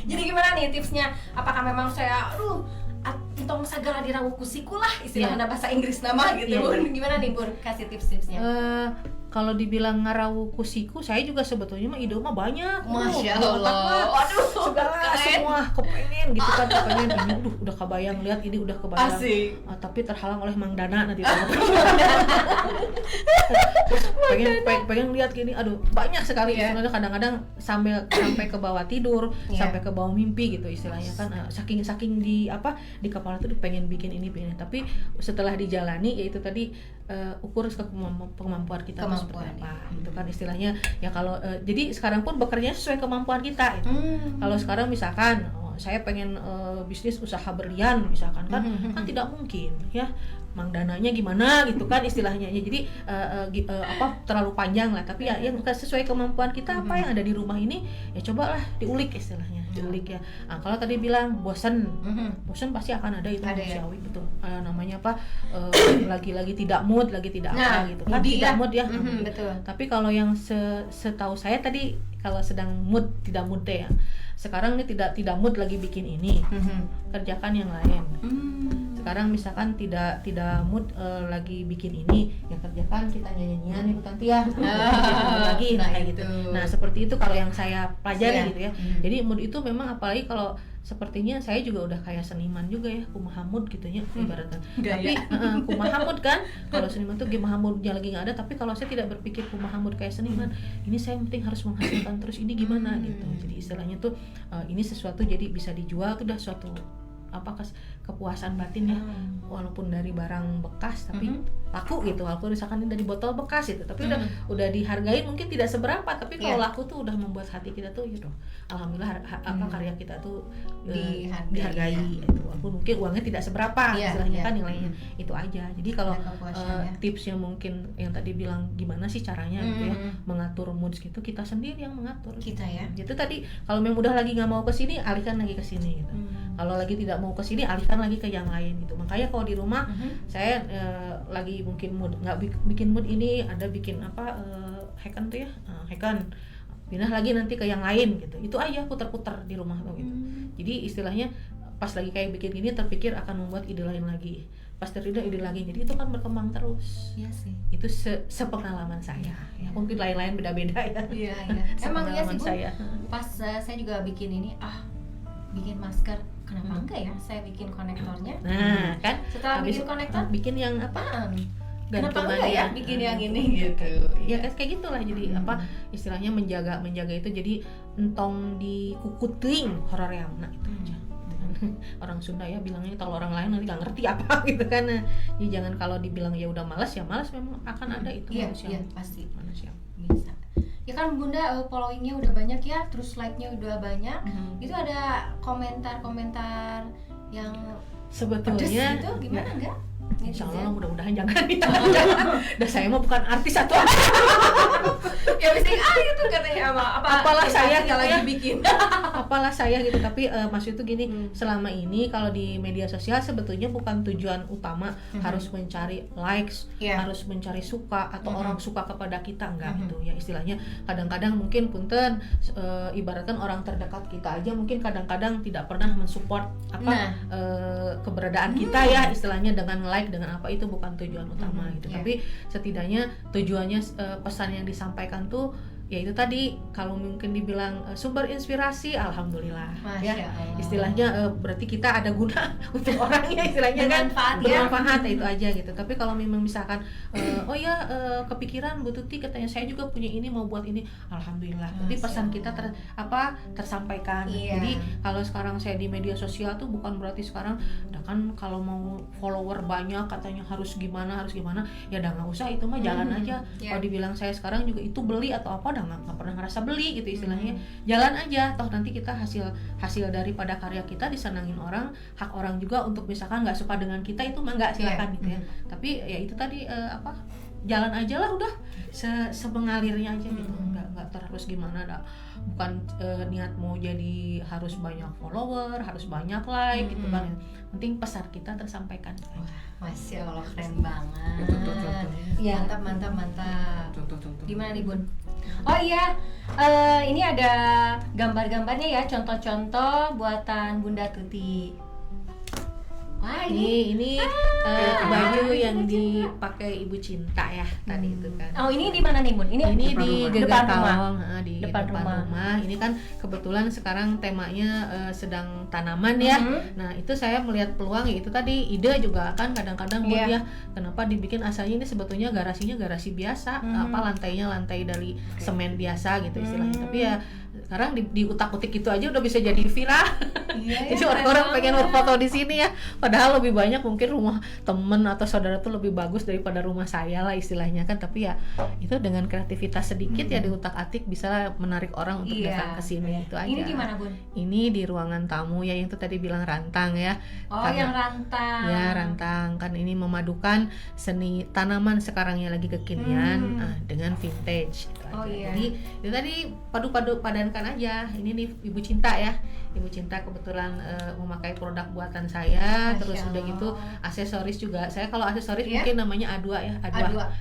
Jadi gimana nih tipsnya? Apakah memang saya entong segala dirawu kusiku lah istilahnya bahasa Inggris nama gitu. Gimana nih Bun, kasih tips-tipsnya? Kalau dibilang ngarawu kusiku, saya juga sebetulnya mah ide mah banyak. Masya Allah. Waduh, semua kepengen gitu kan, kepengen ini udah kebayang, lihat ini udah kebayang. Asik. Tapi terhalang oleh Mang Dana nanti. pengen lihat gini, banyak sekali istilahnya, kadang-kadang sampai ke bawah tidur, sampai ke bawah mimpi gitu istilahnya kan. Saking di kepala tuh pengen bikin ini, tapi setelah dijalani yaitu tadi ukur kemampuan kita seperti apa gitu kan istilahnya ya. Kalau jadi sekarang pun bekerja sesuai kemampuan kita gitu. Kalau sekarang misalkan saya pengen bisnis usaha berlian misalkan kan tidak mungkin ya, Mang Dananya gimana gitu kan istilahnya ya. Jadi terlalu panjang lah, tapi ya yang sesuai kemampuan kita, apa yang ada di rumah ini ya cobalah diulik istilahnya, diulik ya. Kalau tadi bilang bosan pasti akan ada, itu manusiawi betul. Namanya lagi tidak mood, lagi tidak gitu kan, tidak mood ya. Betul. Tapi kalau yang setahu saya tadi, kalau sedang mood tidak mood ya, sekarang ini tidak mood lagi bikin ini, kerjakan yang lain. Sekarang misalkan tidak mood lagi bikin ini, ya kerjakan kita nyanyian nih Bu Tanti ya. Lagi kayak gitu. Nah, seperti itu kalau yang saya pelajari gitu ya. Jadi mood itu memang, apalagi kalau sepertinya saya juga udah kayak seniman juga ya, kumaha mood gitu ya ibaratnya. Tapi kumaha mood kan, kalau seniman tuh kumaha moodnya lagi nggak ada, tapi kalau saya tidak berpikir kumaha mood kayak seniman, ini saya penting harus menghasilkan terus, ini gimana gitu. Jadi istilahnya tuh ini sesuatu jadi bisa dijual, udah suatu kepuasan batin ya, walaupun dari barang bekas tapi laku gitu, walaupun misalkan ini dari botol bekas itu, tapi udah dihargai, mungkin tidak seberapa, tapi kalau laku tuh udah membuat hati kita tuh gitu, alhamdulillah karya kita tuh dihargai gitu, walaupun mungkin uangnya tidak seberapa istilahnya kan, nilainya itu aja. Jadi kalau tipsnya mungkin yang tadi bilang gimana sih caranya gitu ya, mengatur moods gitu, kita sendiri yang mengatur kita ya. Itu tadi kalau memang udah lagi nggak mau kesini, alihkan lagi ke sini gitu. Kalau lagi tidak mau kesini, alihkan lagi ke yang lain gitu. Makanya kalau di rumah saya lagi mungkin mood nggak bikin mood ini, ada bikin hacken tuh ya, hacken pindah lagi nanti ke yang lain gitu. Itu aja putar-putar di rumah tuh gitu. Jadi istilahnya pas lagi kayak bikin gini terpikir akan membuat ide lain lagi. pas terida ide lagi, jadi itu kan berkembang terus. Iya sih. Itu sepengalaman saya ya, mungkin lain-lain beda-beda ya. Iya iya. Emang iya sih Bu. saya. Pas saya juga bikin ini, bikin masker, kenapa enggak ya saya bikin konektornya. Nah kan Setelah habis bikin konektor, bikin yang apa, kenapa enggak ya bikin yang ini gitu. Ya kayak gitulah, jadi apa istilahnya menjaga itu, jadi entong di kukuting horereamna itu aja. Orang Sunda ya bilangnya, kalau orang lain nanti gak ngerti apa gitu kan. Jadi jangan kalau dibilang ya udah malas, ya malas memang akan ada itu manusia. Iya pasti Manusia. bisa. Ya kan Bunda followingnya udah banyak ya, terus like-nya udah banyak. Itu ada komentar-komentar yang sebetulnya pedes gitu, gimana enggak? Insya Allah mudah-mudahan jangan ya. Dah saya mah bukan artis atau ya mesti gitu katanya apalah saya kita lagi bikin. Apalah saya gitu, tapi maksud itu gini, selama ini kalau di media sosial sebetulnya bukan tujuan utama harus mencari likes, harus mencari suka atau orang suka kepada kita, enggak gitu ya. Istilahnya kadang-kadang mungkin punten ibaratkan orang terdekat kita aja mungkin kadang-kadang tidak pernah mensupport keberadaan kita ya, istilahnya dengan like, dengan apa, itu bukan tujuan utama gitu. Tapi setidaknya tujuannya pesan yang disampaikan tuh ya itu tadi, kalau mungkin dibilang sumber inspirasi, alhamdulillah. Masya ya Allah. istilahnya berarti kita ada guna untuk orangnya, istilahnya kan bermanfaat itu aja gitu. Tapi kalau memang misalkan kepikiran Bu Tuti katanya saya juga punya ini, mau buat ini, alhamdulillah. Jadi pesan kita tersampaikan. Jadi kalau sekarang saya di media sosial tuh bukan berarti sekarang kan kalau mau follower banyak katanya harus gimana ya, udah nggak usah, itu mah jalan aja. Kalau dibilang saya sekarang juga itu beli atau apa, udah nggak pernah ngerasa beli gitu istilahnya. Jalan aja, toh nanti kita hasil daripada karya kita disenangin orang, hak orang juga untuk misalkan nggak suka dengan kita, itu mah nggak, silakan gitu ya. Tapi ya itu tadi jalan aja lah, udah semengalirnya aja gitu, nggak terus gimana, bukan niat mau jadi harus banyak follower, harus banyak like gitu kan. Penting pesan kita tersampaikan. Masya Allah, keren banget. Iya, mantap. Contoh. Gimana nih Bun? Oh iya, ini ada gambar-gambarnya ya, contoh-contoh buatan Bunda Tuti. Wah, ini baju yang dipakai Ibu Cinta ya tadi itu kan. Oh, ini di mana nih Bun? Ini di depan Gegatawang, di depan rumah. Ini kan kebetulan sekarang temanya sedang tanaman ya. Nah itu saya melihat peluang, ya itu tadi ide juga kan kadang-kadang buat ya, kenapa dibikin, asalnya ini sebetulnya garasinya garasi biasa, lantainya lantai dari semen biasa gitu istilahnya. Tapi ya sekarang di utak-utik itu aja udah bisa jadi viral. Jadi orang-orang pengen berfoto di sini ya. Padahal lebih banyak mungkin rumah temen atau saudara tuh lebih bagus daripada rumah saya lah istilahnya kan. Tapi ya itu dengan kreativitas sedikit ya di utak-atik bisa menarik orang untuk datang ke sini. Itu aja. Ini di mana Bun? Ini di ruangan tamu ya, yang itu tadi bilang rantang ya. Yang rantang. Ya, rantang kan ini memadukan seni tanaman sekarang yang lagi kekinian dengan vintage. Jadi itu tadi padankan aja. Ini nih Ibu Cinta ya. Ibu Cinta kebetulan memakai produk buatan saya. Terus udah gitu aksesoris juga. Saya kalau aksesoris mungkin namanya A2 ya,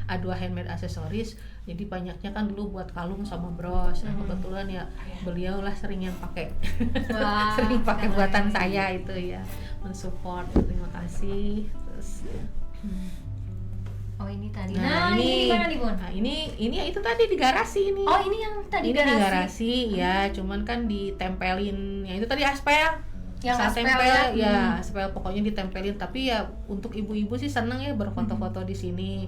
A2 handmade aksesoris. Jadi banyaknya kan dulu buat kalung sama bros. Nah, kebetulan ya beliau lah sering yang pakai. Sering pakai buatan saya itu ya. Mensupport. Terima kasih. Terus Oh ini tadi. Ini gimana nih Bun? Nah, ini ya itu tadi di garasi ini. Oh ini yang tadi ini di garasi ya, cuman kan ditempelin ya itu tadi aspal. Yang aspal ya, aspal pokoknya ditempelin. Tapi ya untuk ibu-ibu sih senang ya berfoto-foto di sini,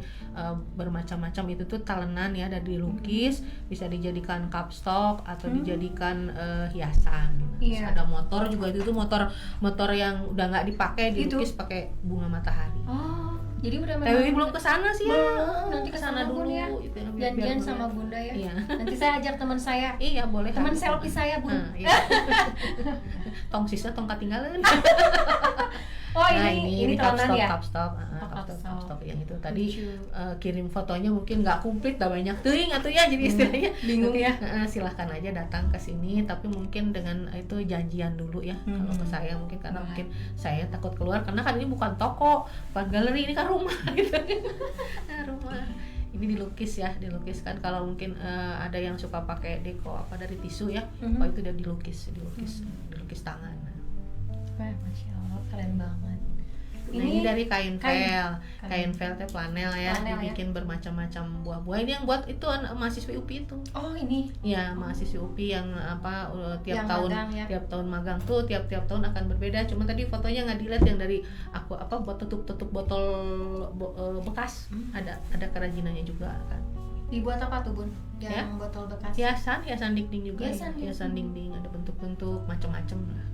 bermacam-macam. Itu tuh talenan ya, ada dilukis, bisa dijadikan cupstock atau dijadikan hiasan. Terus ada motor juga, itu tuh motor yang udah nggak dipakai, dilukis pakai bunga matahari. Oh, jadi udah Tapi belum kesana sih ya. Nanti kesana dulu ya. Janjian sama Bunda ya. Iya. Nanti saya ajak teman saya. Iya boleh. Teman selfie saya Bun. Iya. Tong sisa tong ketinggalan. Oh ini talenan ya. Cupstock yang itu tadi kirim fotonya mungkin nggak komplit, dah banyak teuing atuh ya, jadi istilahnya bingung ya. Silahkan aja datang ke sini, tapi mungkin dengan itu janjian dulu ya. Kalau ke saya mungkin karena mungkin saya takut keluar karena kan ini bukan toko, bukan galeri, ini kan rumah gitu. Rumah. Ini dilukiskan. Kalau mungkin ada yang suka pakai deko apa dari tisu ya, itu dia dilukis tangan. Masya Allah, keren banget. Nah, ini dari kain vel. Kain. Kain vel teh flanel ya, Flanel, dibikin bermacam-macam buah-buah. Ini yang buat itu mahasiswa UPI itu. Oh, ini Ya, mahasiswa UPI yang tiap Yang tahun magang, ya. tiap tahun magang tuh tiap tahun akan berbeda. Cuma tadi fotonya nggak dilihat yang dari aku buat tutup botol bekas. Ada kerajinannya juga kan. dibuat apa tuh, Bun? Yang Ya. botol bekas. Hiasan dinding juga. Hiasan Dinding ada bentuk-bentuk macam-macam lah.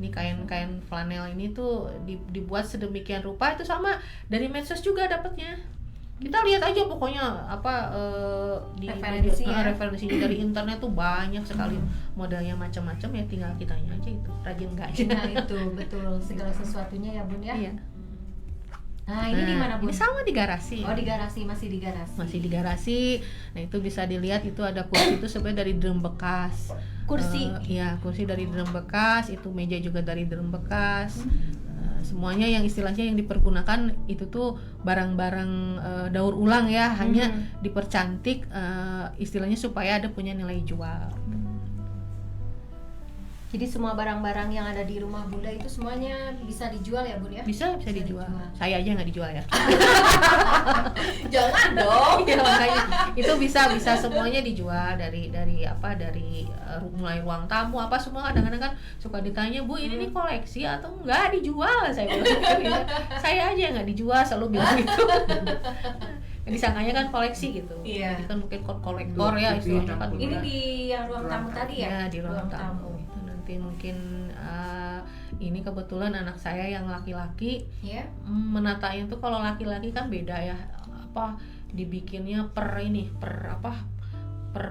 Ini kain flanel ini tuh dibuat sedemikian rupa, itu sama dari medsos juga dapatnya. Kita lihat aja pokoknya di Referensinya. referensinya dari internet tuh banyak sekali modelnya macam-macam, ya tinggal kitanya aja itu rajin nggak aja. Nah, itu betul segala sesuatunya ya, Bun ya. Iya. Nah, ini di mana, Bun? Ini sama di garasi. Oh, di garasi, masih di garasi. Masih di garasi. Nah, itu bisa dilihat, itu ada kursi itu sebenarnya dari drum bekas. Kursi. Iya, kursi dari drum bekas, itu meja juga dari drum bekas. Semuanya yang istilahnya yang dipergunakan itu tuh barang-barang daur ulang ya, hanya dipercantik istilahnya supaya ada punya nilai jual. Jadi semua barang-barang yang ada di rumah Bunda itu semuanya bisa dijual ya, Bun ya? Bisa dijual. Saya aja nggak dijual ya. Jangan dong. Ya, makanya itu bisa semuanya dijual dari mulai ruang tamu apa semua. Kadang-kadang kan suka ditanya, Bu ini nih koleksi atau nggak dijual, saya bilang. Saya aja nggak dijual, selalu bilang gitu. Disangkanya kan koleksi gitu. Iya. Jadi kan mungkin kolektor ya istilahnya kan. Ini di yang ruang tamu tadi ya? Ya, di ruang tamu. Itu nanti mungkin ini kebetulan anak saya yang laki-laki Ya. menatanya tuh, kalau laki-laki kan beda ya, dibikinnya per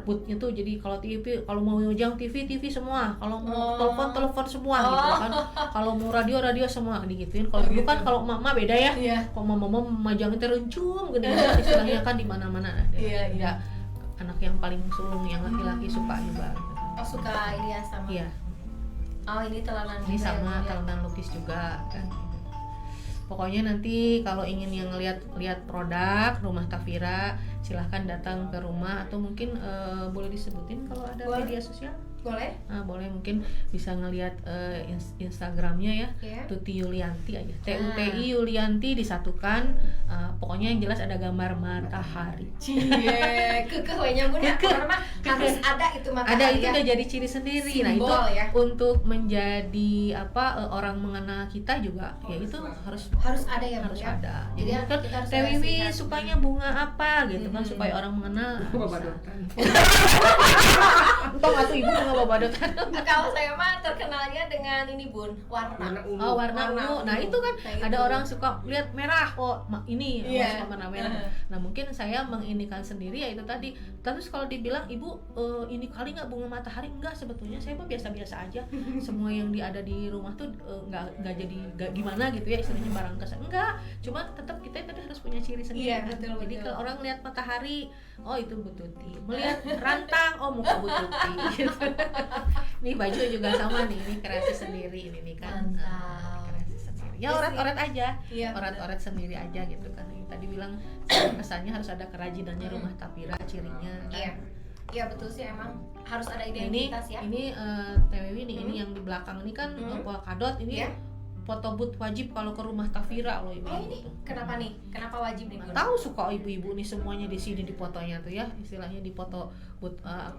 bootnya tuh. Jadi kalau TV, kalau mau nyojang TV semua, kalau mau telepon semua gitu kan, kalau mau radio semua digituin. Kalau dulu kan kalau mama beda ya, kalau mama majangnya teruncum gede istilahnya kan di mana-mana ada. Iya. Anak yang paling sulung yang laki-laki suka juga gitu. Oh, suka ini ya sama. Iya. Oh, ini telanan Ini juga ya, sama Bun, ya? telanan lukis juga kan. Pokoknya nanti kalau ingin yang lihat produk rumah Tafira, silahkan datang ke rumah, atau mungkin boleh disebutin kalau ada Boleh. media sosial. Boleh? Boleh, mungkin bisa ngelihat Instagramnya ya, Iya. Tuti Yulianti aja, TUTI Yulianti disatukan. Pokoknya yang jelas ada gambar matahari. Cie, kekehnya Bun ya. Karena harus ada itu matahari. Ada, itu ya. udah jadi ciri sendiri. Nah, itu Simbol ya. untuk menjadi orang mengenal kita juga, ya itu harus ada ya, Bun harus ya. ada. Jadi Jadi kan kita harus Teh Wiwi lihat. sukanya bunga apa gitu kan, supaya orang mengenal. Babadotan. Entong atau ibu bunga babadotan. Kalau saya mah terkenalnya dengan ini, Bun, warna. Warna ungu. Oh, warna ungu. Nah, itu kan Kayak ada gitu. orang suka lihat merah, ini Iya. suka warna merah. Nah, mungkin saya menginikan sendiri ya itu tadi. Terus kalau dibilang, Ibu ini kali nggak bunga matahari? Enggak, sebetulnya saya mah biasa-biasa aja. Semua yang ada di rumah tuh nggak jadi gimana gitu ya, istilahnya barang kesan. Enggak, cuma tetap kita tadi harus punya ciri sendiri. Iya, kan? betul, Jadi betul. kalau orang lihat matahari, oh itu Bu Tuti. Melihat rantang, oh muka Bu Tuti. Gitu. Nih baju juga sama nih, ini kreasi sendiri ini nih kan. Mantap. Kreasi sendiri. Ya Iya sih. oret-oret aja. Iya, Oret-oret sendiri aja gitu kan. Yang tadi bilang kesannya harus ada kerajinannya rumah Tafira, cirinya kan. Iya. Iya, betul sih, emang harus ada Ini identitas ya. ini Teh Wiwi nih, ini yang di belakang ini kan polkadot ini. Iya. Foto booth wajib kalau ke rumah Tafira loh ibu. Oh, ini kenapa nih? Kenapa wajib nih, Bun? Tahu suka ibu-ibu nih semuanya di sini di fotonya tuh ya, istilahnya di foto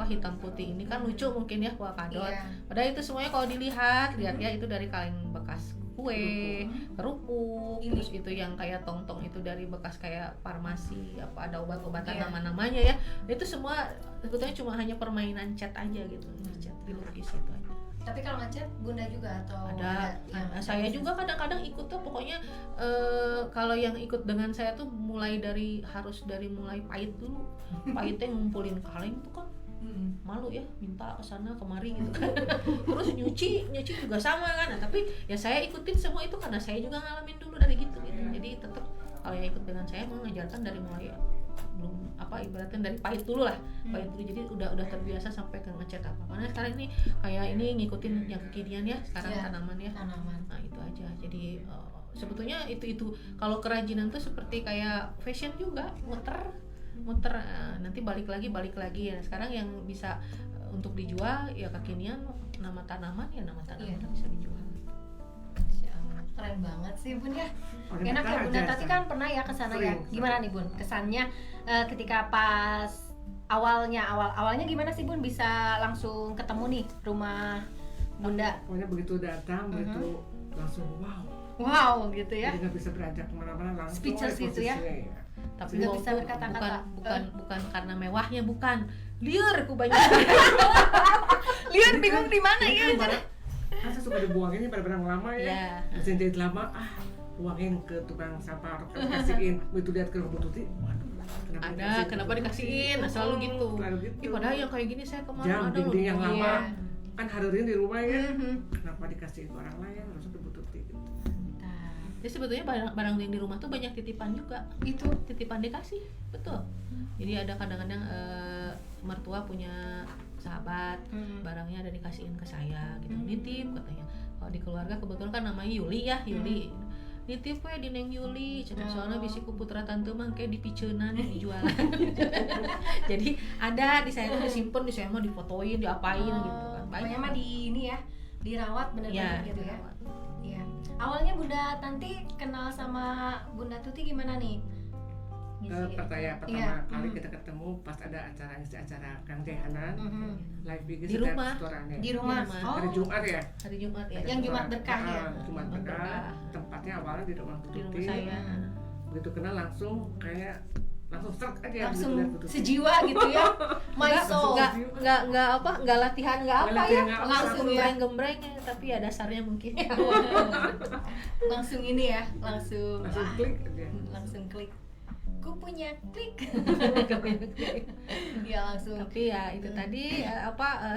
hitam putih ini kan lucu mungkin ya polkadot. Iya. Padahal itu semuanya kalau dilihat ya itu dari kain bekas kue, kerupuk, Ini. terus itu yang kayak tong-tong itu dari bekas kayak farmasi, ada obat-obatan Iya. nama-namanya ya. Itu semua sebetulnya cuma hanya permainan cat aja gitu, cat dilukis itu aja. Tapi kalau ngecat Bunda juga atau Ada yang saya juga kadang-kadang ikut tuh, pokoknya kalau yang ikut dengan saya tuh harus dari mulai pahit dulu. Pahitnya ngumpulin kaleng tuh kan malu ya, minta ke sana kemari gitu kan. Terus nyuci juga sama kan. Nah, tapi ya saya ikutin semua itu karena saya juga ngalamin dulu dari gitu. Jadi tetap kalau yang ikut dengan saya mengajarkan dari mulai belum ibaratnya dari pahit dulu lah, pahit dulu, jadi udah terbiasa sampai ke ngecat apa. Karena sekarang ini kayak ini ngikutin yang kekinian ya sekarang, Iya, tanaman ya. tanaman. Nah itu aja. Jadi sebetulnya itu kalau kerajinan tuh seperti kayak fashion juga, muter nanti balik lagi ya. Sekarang yang bisa untuk dijual ya kekinian, nama tanaman Iya. bisa dijual. Masya Allah. keren banget sih Bun ya. Orang Enak ya betah Bunda aja, Tati San. kan pernah ya ke sana ya. Sering. Gimana nih Bun? Kesannya ketika pas awalnya gimana sih Bun bisa langsung ketemu nih rumah Bunda? Pokoknya begitu datang, begitu langsung Wow gitu ya. Jadi nggak bisa beranjak kemana-mana, langsung Speechless aja gitu ya. posisinya, Tapi Nggak wow bisa tuh berkata-kata. bukan karena mewahnya, bukan liur ku banyak. Lihat bingung di mana Ini ya? kan barang, kan saya suka dibuangin pada barang lama ya. Iya. Mesin jahit lama, buangin ke tukang sampah, kasihin. Begitu lihat ke rumah Tuti, waduh, Kenapa dikasihin? Nah, selalu gitu. Selalu gitu. Ih, padahal yang kayak gini saya kemarin Jam ada dinding yang loh. lama, Iya. kan hadirin di rumah ya. Mhm. Kenapa dikasihin ke orang lain, harusnya ke Bu Tuti gitu. Nah, Jadi sebetulnya barang yang di rumah tuh banyak titipan juga. itu Titipan dikasih, betul. Jadi ada kadang-kadang mertua punya sahabat, barangnya ada dikasihin ke saya gitu, nitip katanya. Kalau di keluarga kebetulan kan namanya Yuli ya, Yuli. Nitip we di Neng Yuli, soalnya bisi ku putra tante mah kayak dipiceunan dijualan. Jadi ada di saya tuh disimpan, di saya mah difotoin, diapain gitu kan. Pokoknya mah di ini ya, dirawat bener-bener Ya, gitu ya. dirawat. Iya. Awalnya Bunda Tanti kenal sama Bunda Tuti gimana nih? Pertama Iya. kali kita ketemu pas ada acara Kang Jehanan, live bikin Di rumah. Di rumah. Di rumah. Oh, Hari Jumat ya. Hari Jumat ya. Yang Jumat berkah ya? Jumat berkah. Tempatnya awalnya di rumah Di rumah Tuti. saya. Begitu kenal langsung kayak langsung serk aja langsung begitu lihat Bu Tuti. sejiwa gitu ya. My soul. Nggak latihan nggak apa Nggak latihan, ya, nggak apa. langsung Langsung ya. gembreng tapi ya dasarnya mungkin. Langsung ini ya, langsung Langsung klik aja. langsung klik. Ku punya klik. Ya langsung. Tapi ya itu tadi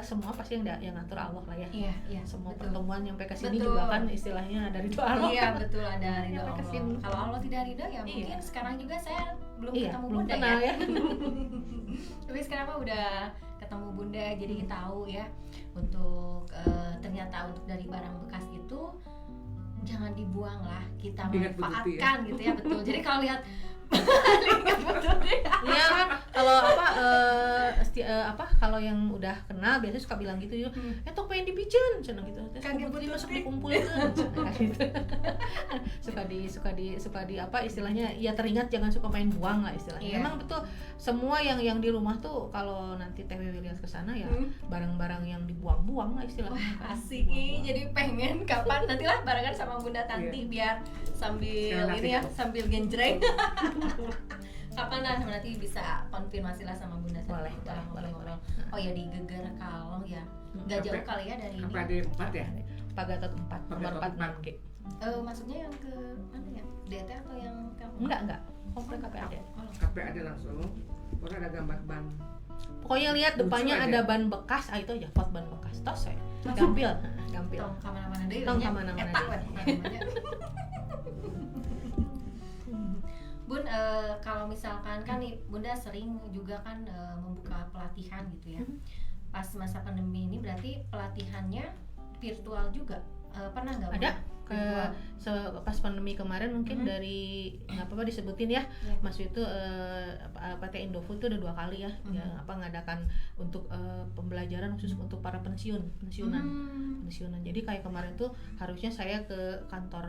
semua pasti yang ngatur Allah lah ya. Iya, iya. Semua betul. pertemuan sampai ke sini Betul. juga kan istilahnya dari doa Allah. Iya betul, ada ridho Sampai ke Allah. sini. Kalau Allah tidak ridho ya mungkin Iya. sekarang juga saya belum Iya, ketemu belum Bunda kenal ya. ya. Tapi sekarang mah udah ketemu Bunda, jadi tahu ya untuk ternyata untuk dari barang bekas itu jangan dibuang lah, kita Ingat Bu Tuti ya. manfaatkan gitu ya, betul. Jadi kalau lihat ingat Bu Tuti. Iya kan kalau kalau yang udah kenal biasanya suka bilang gitu ya, tok pengen dipijen cenah gitu. Terus Kaget kemudian betul masuk sih. dikumpulkan gitu. suka di istilahnya ya teringat jangan suka main buang lah istilahnya. Iya. Memang betul semua yang di rumah tuh kalau nanti Teh Wiwi lihat ke sana ya barang-barang yang dibuang-buang lah istilahnya. Wah, asik nih. Jadi pengen kapan nantilah barengan sama Bunda Tanti biar sambil Sekali ini ya, lagi. sambil genjreng. Kapan lah nanti bisa konfirmasi lah sama Bunda Tanti. Boleh, Kita boleh. ngobrol-ngobrol. Oh ya di Geger Kalong ya. Nggak jauh Sampai- kali ya dari ini. Apa ada 4 ya? Pak Gatot 4 nomor Gatot 46 G. Maksudnya yang ke mana ya? DT atau yang kamu? Enggak. Komplek KPAD. Oh, KP ada langsung. Pokoknya ada gambar ban. Pokoknya lihat Lucu depannya aja. ada ban bekas, itu aja pot ban bekas. Tos saya. Gampil. tong kemana-mana deh. Tong nya. kemana-mana Etak deh. weh, namanya. Bun, kalau misalkan kan nih Bunda sering juga kan membuka pelatihan gitu ya. Pas masa pandemi ini berarti pelatihannya virtual juga. Pernah nggak? Bun? Ada Virtual. pas pandemi kemarin mungkin dari nggak apa-apa disebutin ya. Iya. Mas itu PT Indofood itu udah 2 kali ya, ngadakan untuk pembelajaran khusus untuk para pensiunan. Jadi kayak kemarin tuh harusnya saya ke kantor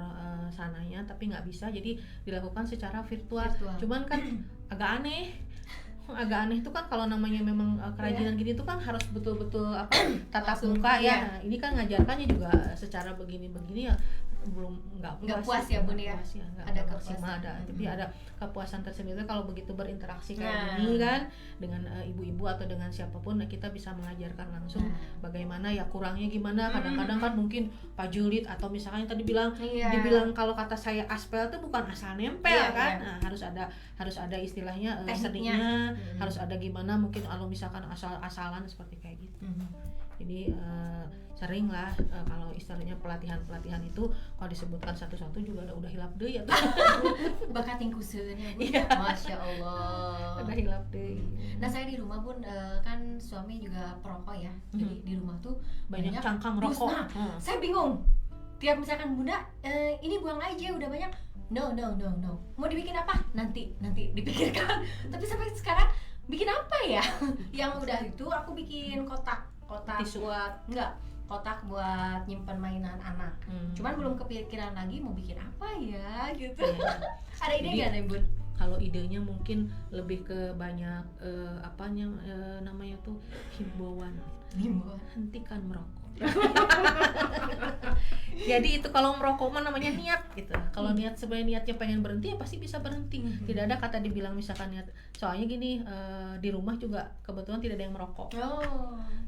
sananya tapi nggak bisa, jadi dilakukan secara virtual. Cuman kan agak aneh tuh kan kalau namanya memang kerajinan gini tuh kan harus betul-betul tatap Langsung, muka iya. ya. Ini kan ngajarkannya juga secara begini-begini ya belum nggak puas ya, Bun, ya? nggak Ada maksimal, kepuasan. tapi ada kepuasan tersendiri kalau begitu berinteraksi kayak Nah. gini kan dengan ibu-ibu atau dengan siapapun, kita bisa mengajarkan langsung bagaimana ya, kurangnya gimana. Kadang-kadang kan mungkin Pak Julid atau misalnya yang tadi Iya. dibilang kalau kata saya aspel itu bukan asal nempel Iya, kan. iya. Nah, harus ada istilahnya Tekniknya. seninya, harus ada gimana mungkin kalau misalkan asal-asalan seperti kayak gitu. Jadi sering lah kalau istilahnya pelatihan itu kalau disebutkan satu-satu juga udah hilap deh ya. Bakat tingkuseun ya, Bun. Iya. Masya Allah. Udah hilap deh. Nah saya di rumah Bun, kan suami juga perokok ya. Jadi di rumah tuh Banyak cangkang dus. rokok. Nah, saya bingung. Tiap misalkan Bunda, ini buang aja udah banyak. No. Mau dibikin apa? Nanti dipikirkan. Tapi sampai sekarang bikin apa ya? Yang udah itu aku bikin kotak Tisu. buat enggak kotak buat nyimpen mainan anak. Cuman belum kepikiran lagi mau bikin apa ya gitu. Ada ide nggak nih Bun? Kalau idenya mungkin lebih ke banyak namanya tuh himbauan. Hentikan merokok. Jadi itu kalau merokok mah namanya niat gitu. Kalau niat sebenarnya niatnya pengen berhenti ya pasti bisa berhenti. Tidak ada kata dibilang misalkan niat. Soalnya gini, di rumah juga kebetulan tidak ada yang merokok.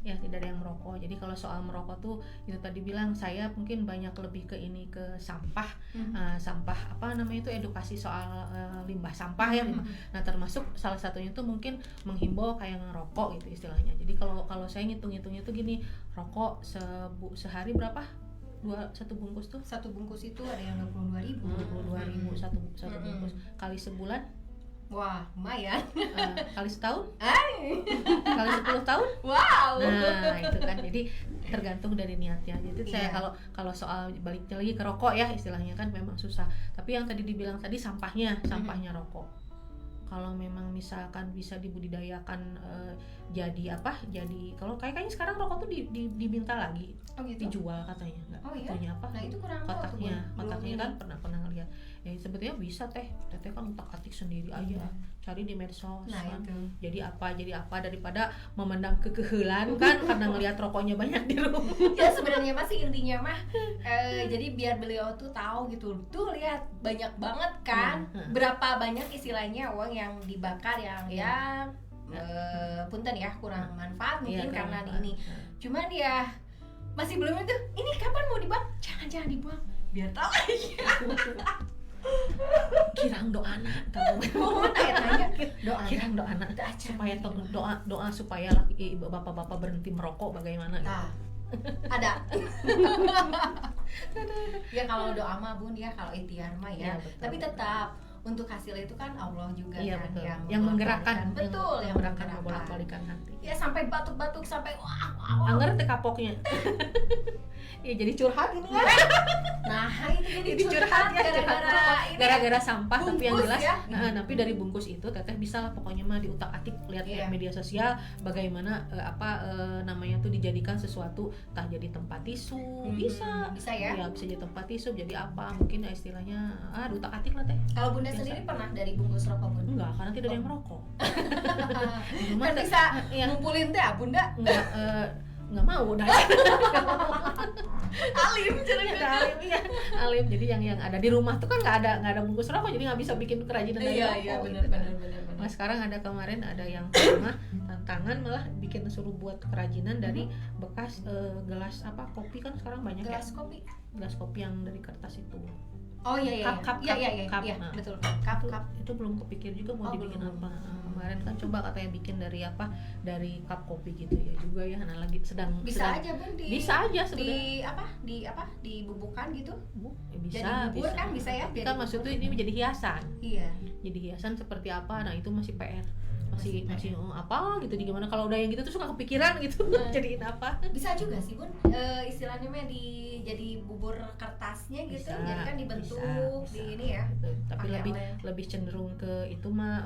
Ya tidak ada yang merokok. Jadi kalau soal merokok tuh itu tadi bilang saya mungkin banyak lebih ke ini ke sampah, sampah apa namanya itu edukasi soal limbah sampah ya. Nah termasuk salah satunya tuh mungkin menghimbau kayak ngerokok gitu istilahnya. Jadi kalau saya ngitung-ngitungnya tuh gini, rokok sehari berapa? Satu bungkus tuh? Satu bungkus itu ada yang 22.000. 22.000 satu bungkus. Kali sebulan? Wah, lumayan. Kali setahun? Kali 10 tahun? Wow. Nah, itu kan jadi tergantung dari niatnya. Jadi saya kalau soal baliknya lagi ke rokok ya istilahnya kan memang susah. Tapi yang tadi dibilang tadi sampahnya rokok. Kalau memang misalkan bisa dibudidayakan jadi kalau kayaknya sekarang rokok tuh diminta lagi dijual katanya nggak punya apa nah itu kurang kotaknya kan pernah ngeliat ya sebetulnya bisa teteh kan utak-atik sendiri aja cari di medsos kan jadi apa daripada memandang kekehelan kan karena ngelihat rokoknya banyak di rumah. Ya sebenarnya masih intinya mah jadi biar beliau tuh tahu gitu tuh lihat banyak banget kan berapa banyak istilahnya uang yang dibakar yang punten ya kurang manfaat mungkin karena ini. Cuman ya masih belum itu. Ini kapan mau dibuang? Jangan dibuang. Biar tahu aja. Kirang doana tahu. Mau tanya doa. Kirang doana supaya doa supaya bapak-bapak berhenti merokok bagaimana gitu. Ada. Ya kalau doa mah Bun ya kalau ikhtiar mah ya. Tapi tetap untuk hasil itu kan Allah juga kan betul. yang menggerakkan yang menggerakkan membolak-balikan hati. Ya sampai batuk-batuk sampai wah. Angger teh kapoknya. Ya jadi curhat ini ya. Nah, itu jadi curhat gara-gara sampah bungkus, tapi yang jelas ya? Tapi dari bungkus itu teteh bisa lah pokoknya mah diutak-atik lihat media sosial bagaimana namanya tuh dijadikan sesuatu entah jadi tempat tisu bisa ya bisa jadi tempat tisu jadi apa mungkin istilahnya diutak-atik lah teh. Kalau Bunda sendiri pernah dari bungkus rokok Bunda? Enggak, karena tidak ada yang merokok. Kan bisa ngumpulin teh Bunda? Nggak mau dah. Alim alim jadi yang ada di rumah tuh kan nggak ada bungkus rokok jadi nggak bisa bikin kerajinan dari rokok. Iya benar. Nah sekarang ada kemarin ada yang rumah tantangan malah bikin suruh buat kerajinan dari bekas gelas kopi kan sekarang banyak gelas kopi yang dari kertas itu. Oh iya cup, betul cup itu belum kepikir juga mau dibikin apa. Kemarin kan coba katanya bikin dari cup kopi gitu ya juga ya lagi sedang aja Bun bisa aja sebenarnya dibubuhkan gitu bisa jadi bubur kan bisa ya kan maksudnya ini menjadi hiasan jadi hiasan seperti apa nah itu masih PR masih apa gitu di gimana kalau udah yang gitu tuh suka kepikiran gitu jadiin apa bisa juga sih Bun istilahnya mah jadi bubur kertasnya gitu jadi kan dibentuk bisa. Di ini ya gitu. Tapi lebih cenderung ke itu mah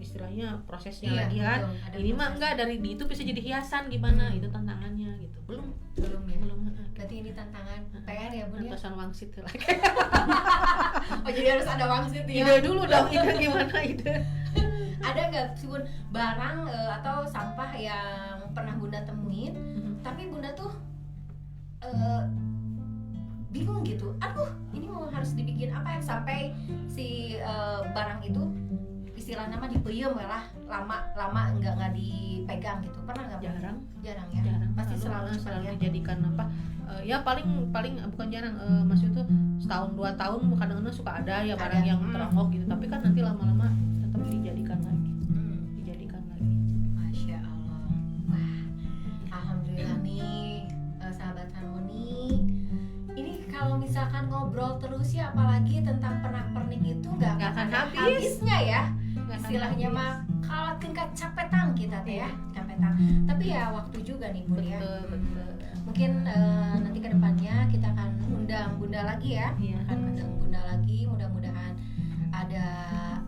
istilahnya prosesnya lagi kan ini mah enggak dari di itu bisa jadi hiasan gimana itu tantangannya gitu belum berarti ini tantangan PR ya Bun ya pesan wangsit lagi. Oh jadi harus ada wangsit ya ide dulu dong ide gimana ide ada nggak sih Bun barang atau sampah yang pernah Bunda temuin tapi Bunda tuh bingung gitu aduh ini mau harus dibikin apa yang sampai si barang itu istilahnya mah dipeyem lah lama nggak dipegang gitu pernah nggak jarang ya pasti selalu dijadikan apa ya paling bukan jarang maksudnya tuh setahun 2 tahun kadang-kadang suka ada ya barang yang teronggok gitu tapi kan nanti lama-lama tetap dijadikan lagi Masya Allah wah alhamdulillah nih sahabat Harmoni ini kalau misalkan ngobrol terus ya apalagi tentang pernak-pernik itu nggak akan habisnya ya istilahnya mah kalau tingkat capetan kita teh ya capetan tapi ya waktu juga nih Bun ya betul. Mungkin nanti kedepannya kita akan undang Bunda lagi ya akan undang Bunda lagi mudah-mudahan ada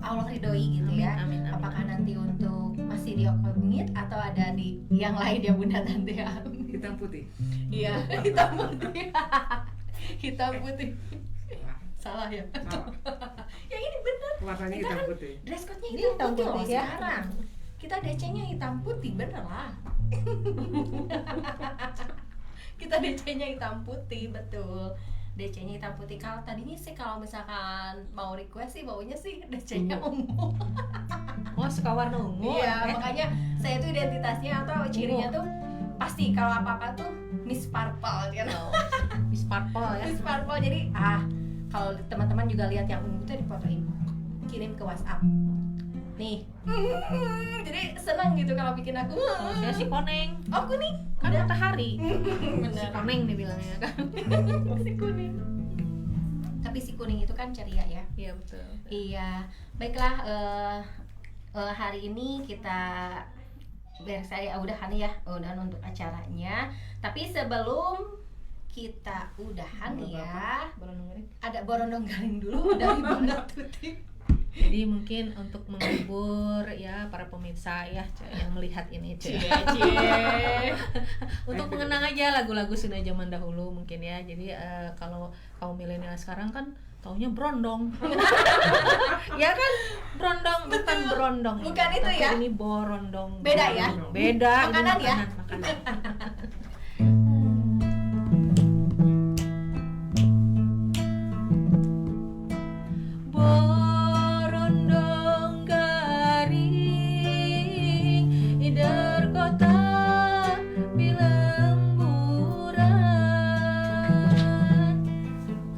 Allah ridhoi gitu ya amin. apakah nanti untuk masih di Okemingit atau ada di yang lain ya Bunda Tanti ya? Hitam putih. Iya, hitam putih. Hitam putih. Salah ya? Salah. Yang ini bener. Warnanya Kita hitam kan putih. dress code-nya Ini hitam hitam putih loh putih ya. sekarang. Kita DC-nya hitam putih, bener lah. Kita DC-nya hitam putih, betul. DC-nya hitam putih. Kalau tadinya sih kalau misalkan mau request sih maunya sih DC-nya ungu. Oh, suka warna ungu. Iya, makanya saya tuh identitasnya atau cirinya tuh pasti kalau apa-apa tuh Miss Purple kan. Miss Purple ya. Miss Purple. Jadi kalau teman-teman juga lihat yang ungu tuh difotoin, kirim ke WhatsApp. Nih. Jadi senang gitu kalau bikin aku. Kalau saya sih koneng. Oh, kuning. Kan Udah. matahari. Si Bener. koneng dibilangnya kan. Si kuning. Tapi si kuning itu kan ceria ya. Iya betul. Iya. Baiklah, hari ini kita beres saya udahan ya, udahan untuk acaranya. Tapi sebelum kita udahan ya, ada borondong garing dulu dari Bunda Tuti. Jadi mungkin untuk menghibur ya para pemirsa ya yang melihat ini Cie. untuk mengenang aja lagu-lagu Sunda zaman dahulu mungkin ya. Jadi kalau kaum milenial sekarang kan taunya brondong. Ya kan, brondong bukan brondong. Bukan itu tapi ya? Ini borondong. Beda ya? Beda. Makanan ini ya? Makanan. Borondong garing ider kota pilemburan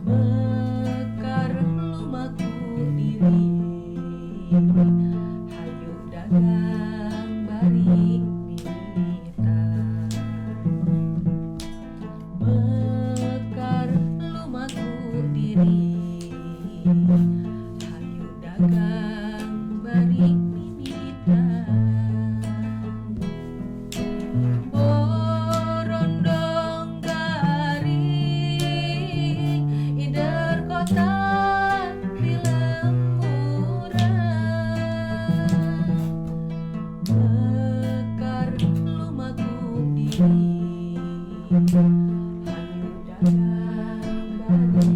mekar lumaku diri hayu dagang bari mimitan mekar lumaku diri hayu dagang bari mimitan borondong garing ider kota pilemburan mekar lumaku diri hayu dagang bari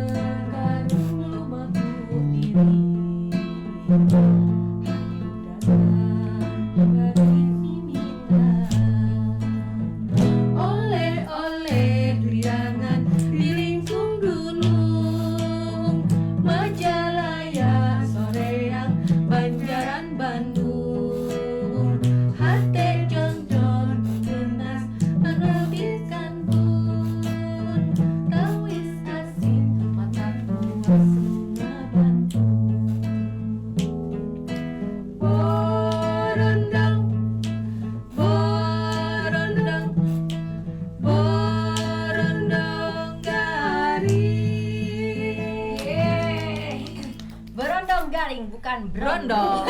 mekar lumaku diri hayu dagang bari mimitan oleh-oleh riangan di lingkung gunung Majalaya soreang Banjaran Bandung hate jonjon genas menerbitkan pun tawis kasih mata kuas ngabantung borondong borondong borondong garing. Yeay. Borondong garing bukan Brondong.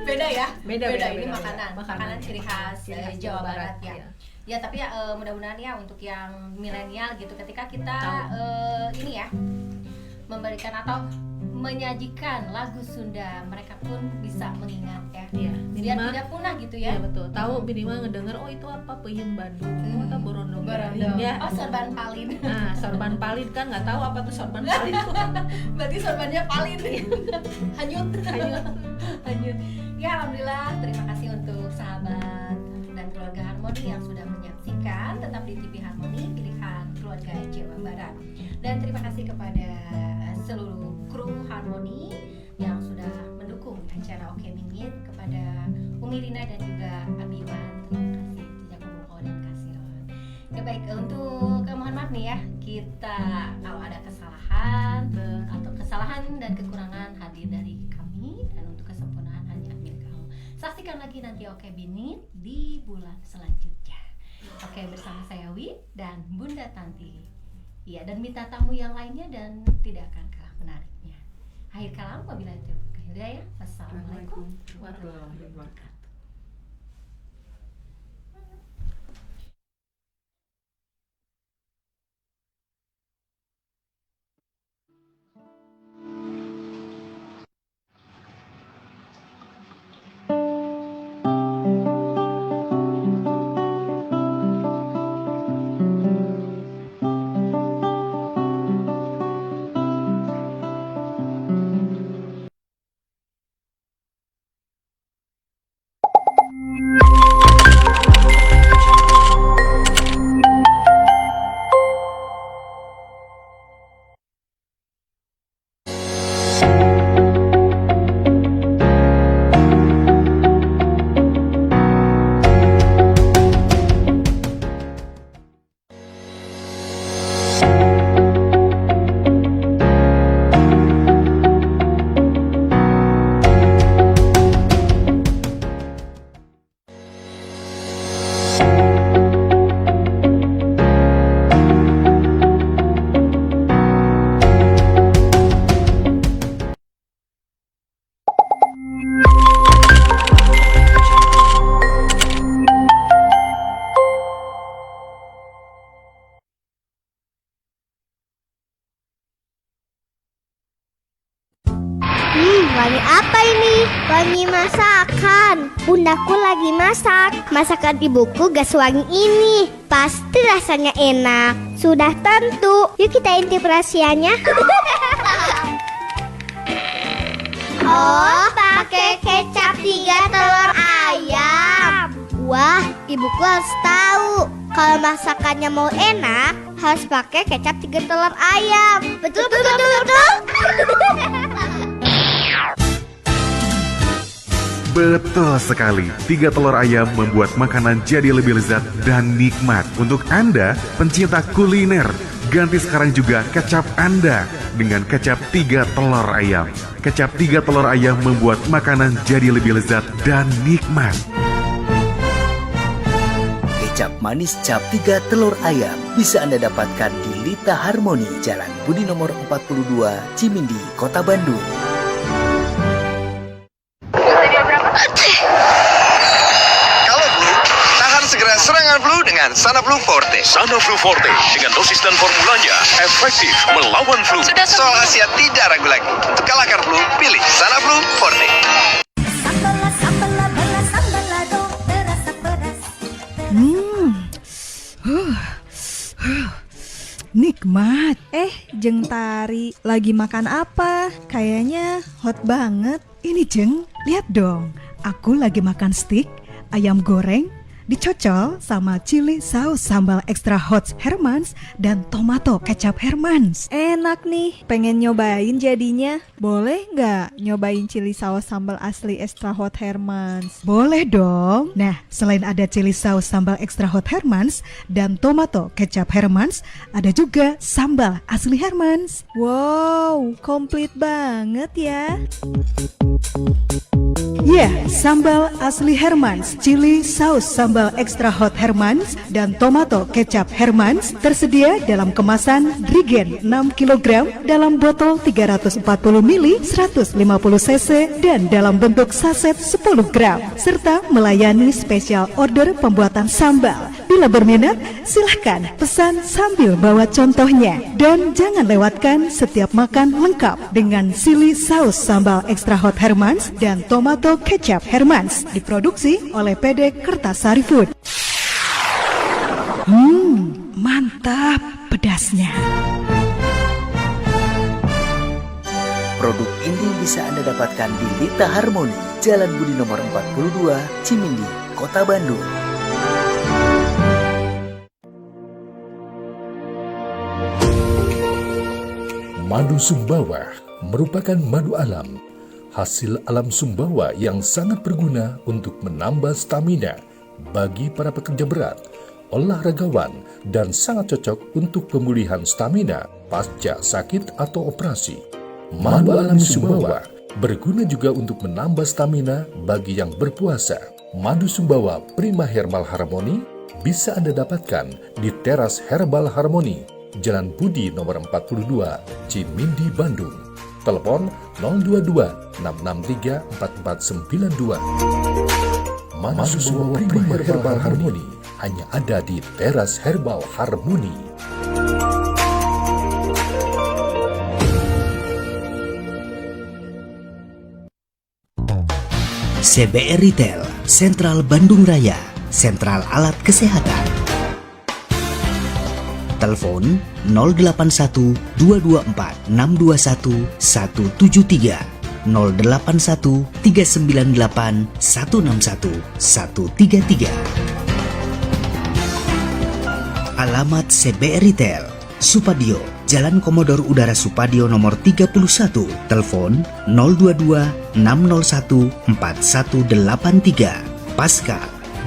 Beda ya? Beda, Ini beda. makanan. Makanan ciri khas Ciri khas Jawa Barat ya. iya. Ya tapi ya mudah-mudahan ya untuk yang milenial gitu ketika kita ini ya memberikan atau menyajikan lagu Sunda mereka pun bisa mengingat ya. Iya, Biar minimal tidak punah gitu ya ya. betul. Tahu minimal ngedenger oh itu apa peyem Bandung atau borondong garing ya. Oh, sorban palin. Nah, sorban palin kan nggak tahu apa tuh sorban palin. Berarti sorbannya palin. Hanyut. Hanyut. Hanyut. Ya alhamdulillah, terima kasih untuk sahabat dan keluarga Harmoni yang sudah menyaksikan tetap di TV Harmoni pilihan keluarga Jawa Barat. Dan terima kasih kepada seluruh kru Harmoni yang sudah mendukung acara Oke Mingit, kepada Umi Rina dan juga Abiman. Terima kasih Jazakumullah dan kasiron. Ya baik, untuk mohon maaf nih ya, kita kalau ada kesalahan atau kesalahan dan kekurangan hadir dari kami, dan untuk kesempurnaan hanya milik Allah. Saksikan lagi nanti Oke Binit di bulan selanjutnya. Oke, bersama saya Wi dan Bunda Tanti. Iya, dan minta tamu yang lainnya dan tidak akan kalah menariknya. Akhir kalam, wabillahi taufiq wal hidayah. Wassalamualaikum warahmatullahi wabarakatuh. wangi masakan. Bundaku lagi masak. Masakan ibuku gak sewangi ini. Pasti rasanya enak. Sudah tentu. Yuk kita intip rahasianya. Oh, pakai kecap 3 telur ayam. Wah, ibuku harus tahu. Kalau masakannya mau enak, harus pakai kecap 3 telur ayam. Betul. Betul sekali, 3 telur ayam membuat makanan jadi lebih lezat dan nikmat. Untuk Anda, pencinta kuliner, ganti sekarang juga kecap Anda dengan kecap 3 telur ayam. Kecap 3 telur ayam membuat makanan jadi lebih lezat dan nikmat. Kecap manis cap 3 telur ayam bisa Anda dapatkan di Lita Harmoni, Jalan Budi nomor 42, Cimindi, Kota Bandung. Kalau flu, tahan segera serangan flu dengan Sanaflu Forte. Sanaflu Forte dengan dosis dan formulanya efektif melawan flu. Soal khasiat tidak ragu lagi. Untuk kalahkan flu, pilih Sanaflu Forte. Nikmat. Jeng Tari lagi makan apa? Kayaknya hot banget. Ini Jeng, lihat dong. Aku lagi makan steak ayam goreng dicocol sama chili saus sambal extra hot Hermans dan tomato kecap Hermans. Enak nih, pengen nyobain jadinya. Boleh nggak nyobain chili saus sambal asli extra hot Hermans? Boleh dong. Nah, selain ada chili saus sambal extra hot Hermans dan tomato kecap Hermans, ada juga sambal asli Hermans. Wow, komplit banget ya. Ya, sambal asli Hermans, chili saus sambal extra hot Hermans, dan tomato kecap Hermans tersedia dalam kemasan Drigen 6 kg dalam botol 340 ml 150 cc dan dalam bentuk saset 10 gram serta melayani spesial order pembuatan sambal. Bila berminat, silahkan pesan sambil bawa contohnya. Dan jangan lewatkan setiap makan lengkap dengan chili saus sambal extra hot Hermans dan tomato kecap Hermans, diproduksi oleh PD Kertasari Food. Mantap pedasnya. Produk ini bisa Anda dapatkan di Lita Harmoni, Jalan Budi nomor 42, Cimindi, Kota Bandung. Madu Sumbawa merupakan madu alam, hasil alam Sumbawa yang sangat berguna untuk menambah stamina bagi para pekerja berat, olahragawan, dan sangat cocok untuk pemulihan stamina pasca sakit atau operasi. Madu alami Sumbawa berguna juga untuk menambah stamina bagi yang berpuasa. Madu Sumbawa Prima Herbal Harmony bisa Anda dapatkan di Teras Herbal Harmony, Jalan Budi nomor 42, Cimindi, Bandung. Telepon 022 663 4492. Madu Sumbawa Prima Herbal Harmony hanya ada di Teras Herbal Harmony. CBR Retail, Sentral Bandung Raya, Sentral Alat Kesehatan. Telepon 081 224 621 173, 081 398 161 133. Alamat CBR Retail, Supadio, Jalan Komodor Udara Supadio nomor 31, telepon 022 601 4183. Pascal,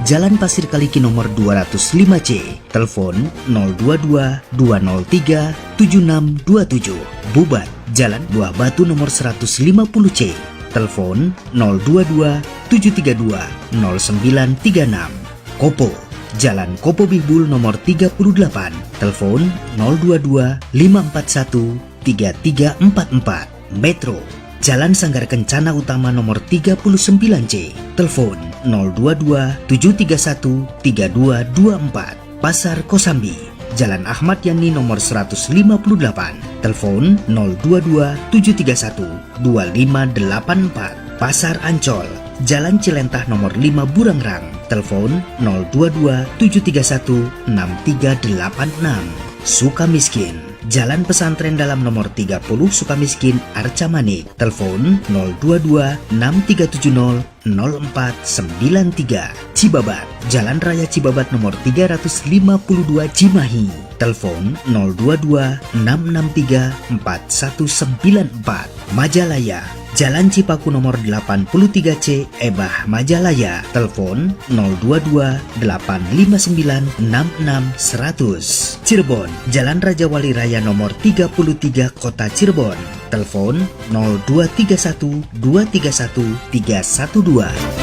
Jalan Pasir Kaliki nomor 205C, telepon 022 203 7627. Bubat, Jalan Buah Batu nomor 150C, telepon 022 732 0936. Kopo, Jalan Kopo Bihbul nomor 38, telepon 022 541 3344. Metro, Jalan Sanggar Kencana Utama nomor 39C, telepon 022 731 3224. Pasar Kosambi, Jalan Ahmad Yani nomor 158, telepon 022 731 2584. Pasar Ancol, Jalan Cilentah nomor 5 Burangrang, telepon 022 731 6386. Sukamiskin, Jalan Pesantren Dalam nomor 30 Sukamiskin Arca Manik, telepon 022 6370 0493. Cibabat, Jalan Raya Cibabat nomor 352 Cimahi, telepon 022 663 4194. Majalaya, Jalan Cipaku nomor 83C Ebah Majalaya, telepon 022 859 66 100. Cirebon, Jalan Raja Wali Raya nomor 33 Kota Cirebon, telepon 0231 231 312.